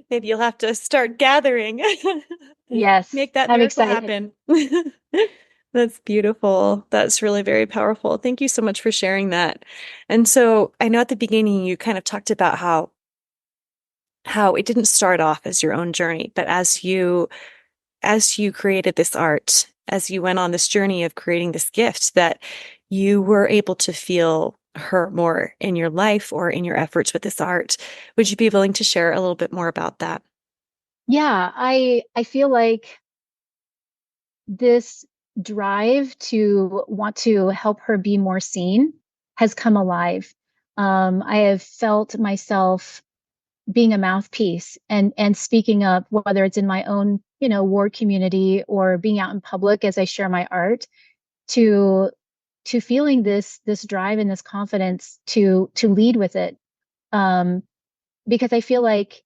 Maybe you'll have to start gathering. Yes, Make that I'm miracle excited. happen. That's beautiful. That's really very powerful. Thank you so much for sharing that. And so I know at the beginning you kind of talked about how it didn't start off as your own journey, but as you created this art, as you went on this journey of creating this gift, that you were able to feel her more in your life or in your efforts with this art. Would you be willing to share a little bit more about that? Yeah, I feel like this drive to want to help her be more seen has come alive. I have felt myself being a mouthpiece and speaking up, whether it's in my own, ward community or being out in public as I share my art, to feeling this drive and this confidence to lead with it. Um, because I feel like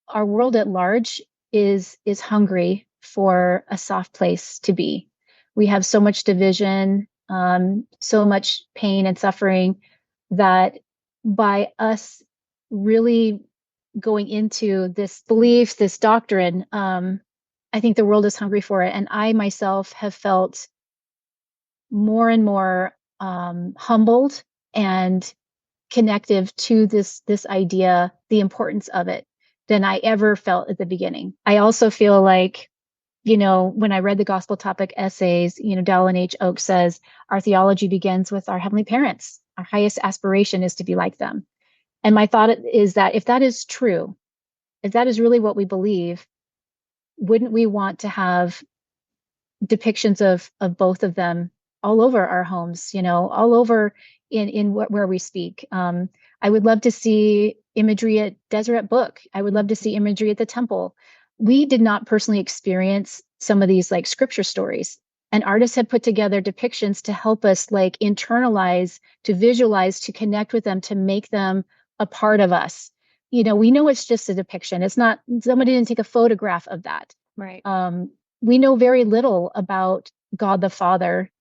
our world at large is hungry for a soft place to be. We have so much division, so much pain and suffering, that by us really going into this belief, this doctrine, I think the world is hungry for it. And I myself have felt more and more humbled and connective to this idea, the importance of it, than I ever felt at the beginning. I also feel like, when I read the gospel topic essays, Dallin H. Oaks says our theology begins with our heavenly parents. Our highest aspiration is to be like them. And my thought is that if that is true, if that is really what we believe, wouldn't we want to have depictions of both of them all over our homes, all over in where we speak. I would love to see imagery at Deseret Book. I would love to see imagery at the temple. We did not personally experience some of these like scripture stories, and artists had put together depictions to help us like internalize, to visualize, to connect with them, to make them a part of us. We know it's just a depiction. It's not, somebody didn't take a photograph of that. Right. We know very little about God the Father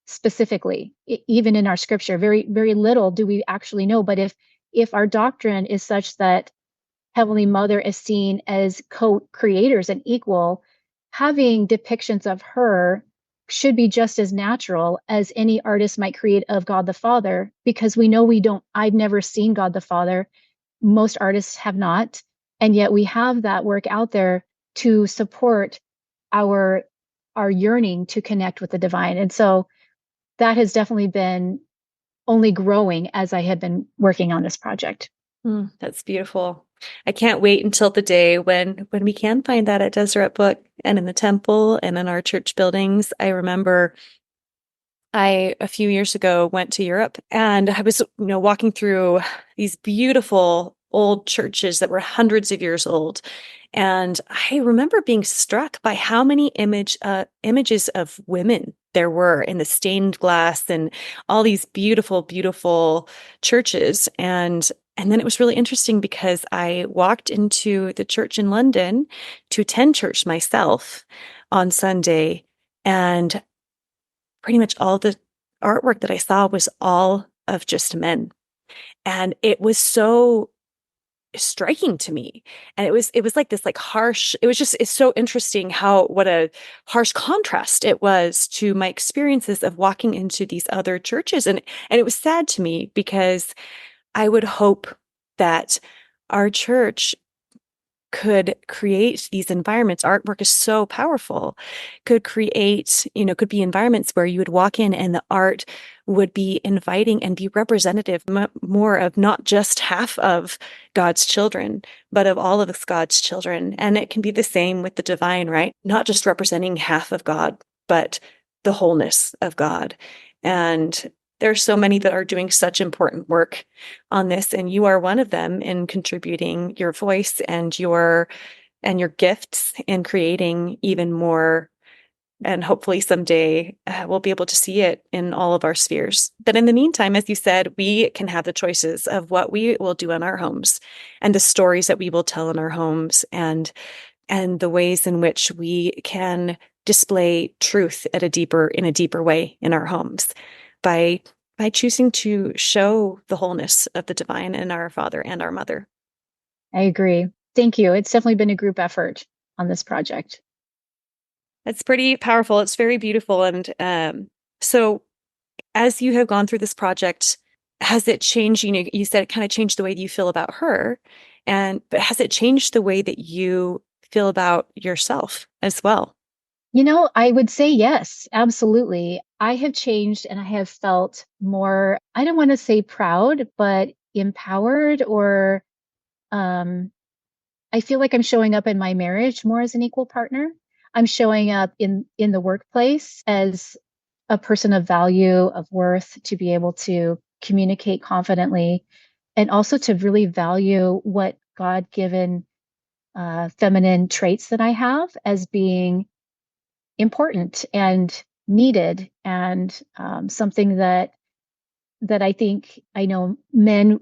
specifically, even in our scripture. Very, very little do we actually know. But if our doctrine is such that Heavenly Mother is seen as co-creators and equal, having depictions of her should be just as natural as any artist might create of God the Father, because we know I've never seen God the Father. Most artists have not. And yet we have that work out there to support our yearning to connect with the divine. And so that has definitely been only growing as I have been working on this project. That's beautiful. I can't wait until the day when we can find that at Deseret Book and in the temple and in our church buildings. I remember a few years ago went to Europe, and I was, walking through these beautiful old churches that were hundreds of years old. And I remember being struck by how many images of women there were in the stained glass and all these beautiful, beautiful churches. And then it was really interesting because I walked into the church in London to attend church myself on Sunday, and pretty much all the artwork that I saw was all of just men. And it was so striking to me. And it was like this like harsh, it's so interesting what a harsh contrast it was to my experiences of walking into these other churches. And it was sad to me because I would hope that our church could create these environments. Artwork is so powerful, could create, could be environments where you would walk in and the art would be inviting and be representative more of not just half of God's children, but of all of us God's children. And it can be the same with the divine, right? Not just representing half of God, but the wholeness of God. And there are so many that are doing such important work on this, and you are one of them in contributing your voice and your gifts in creating even more. And hopefully someday we'll be able to see it in all of our spheres. But in the meantime, as you said, we can have the choices of what we will do in our homes and the stories that we will tell in our homes. And and the ways in which we can display truth in a deeper way in our homes by choosing to show the wholeness of the divine in our father and our mother. I agree. Thank you. It's definitely been a group effort on this project. It's pretty powerful. It's very beautiful. And so as you have gone through this project, has it changed? You said it kind of changed the way that you feel about her, but has it changed the way that you feel about yourself as well? I would say yes, absolutely. I have changed and I have felt more, I don't want to say proud, but empowered, or um, I feel like I'm showing up in my marriage more as an equal partner. I'm showing up in the workplace as a person of value, of worth, to be able to communicate confidently, and also to really value what God-given feminine traits that I have as being important and needed, and something that I know men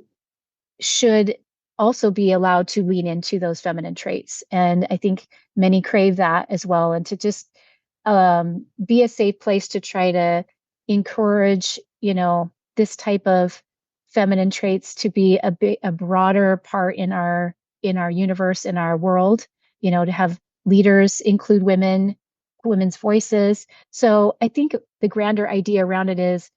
should also be allowed to lean into those feminine traits. And I think many crave that as well. And to just be a safe place to try to encourage, this type of feminine traits to be a broader part in our universe, in our world, to have leaders include women's voices. So I think the grander idea around it is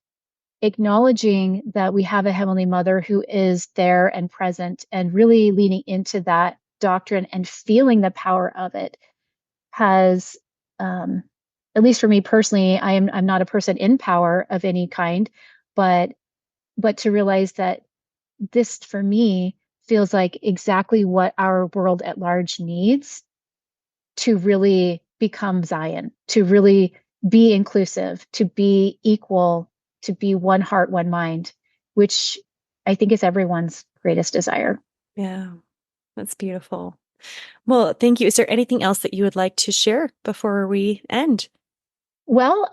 acknowledging that we have a Heavenly Mother who is there and present, and really leaning into that doctrine and feeling the power of it has, um, at least for me personally, I'm not a person in power of any kind, but to realize that this for me feels like exactly what our world at large needs to really become Zion, to really be inclusive, to be equal, to be one heart, one mind, which I think is everyone's greatest desire. Yeah, that's beautiful. Well, thank you. Is there anything else that you would like to share before we end? Well,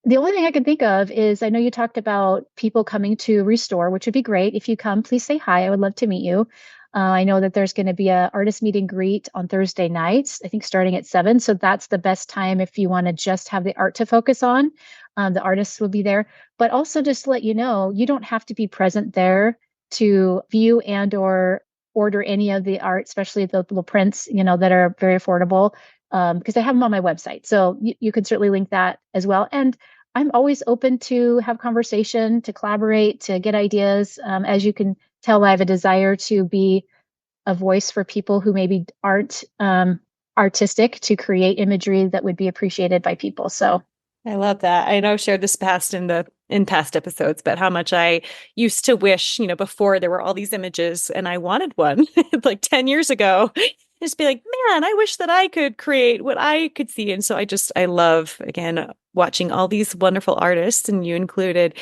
the only thing I can think of is, I know you talked about people coming to Restore, which would be great. If you come, please say hi. I would love to meet you. I know that there's going to be a artist meet and greet on Thursday nights, I think starting at 7. So that's the best time if you want to just have the art to focus on. The artists will be there. But also just to let you know, you don't have to be present there to view and or order any of the art, especially the little prints, that are very affordable, because I have them on my website. So you can certainly link that as well. And I'm always open to have conversation, to collaborate, to get ideas. As you can tell, I have a desire to be a voice for people who maybe aren't artistic, to create imagery that would be appreciated by people. So I love that. I know I've shared this in past episodes, but how much I used to wish, before there were all these images and I wanted one like 10 years ago. Just be like, man, I wish that I could create what I could see. And so I love, again, watching all these wonderful artists, and you included,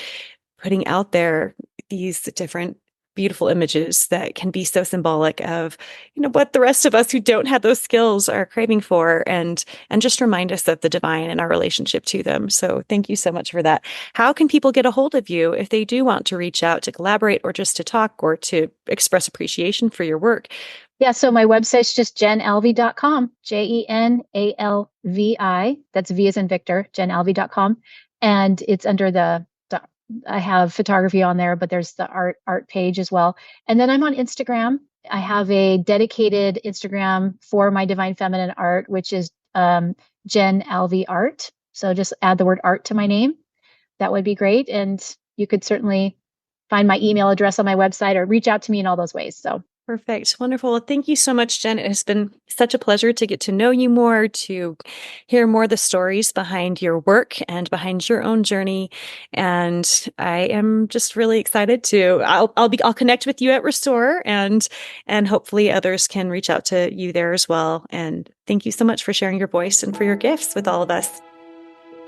putting out there these different beautiful images that can be so symbolic of, what the rest of us who don't have those skills are craving for, and just remind us of the divine and our relationship to them. So thank you so much for that. How can people get a hold of you if they do want to reach out to collaborate, or just to talk, or to express appreciation for your work? yeah, so my website's just jenalvi.com, JENALVI. That's V as in Victor, jenalvi.com. And it's under I have photography on there, but there's the art page as well. And then I'm on Instagram. I have a dedicated Instagram for my divine feminine art, which is Jen Alvi Art. So just add the word art to my name. That would be great. And you could certainly find my email address on my website, or reach out to me in all those ways. So Perfect. Wonderful. Well, thank you so much, Jen. It has been such a pleasure to get to know you more, to hear more of the stories behind your work and behind your own journey. And I am just really excited I'll connect with you at Restore, and hopefully others can reach out to you there as well. And thank you so much for sharing your voice and for your gifts with all of us.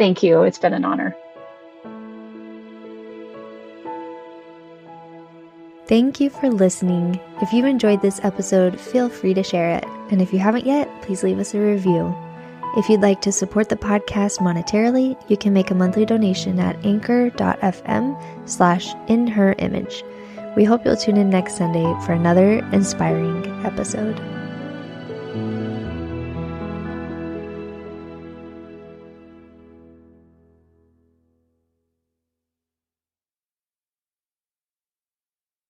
thank you. It's been an honor. Thank you for listening. If you enjoyed this episode, feel free to share it. And if you haven't yet, please leave us a review. If you'd like to support the podcast monetarily, you can make a monthly donation at anchor.fm/inherimage. We hope you'll tune in next Sunday for another inspiring episode.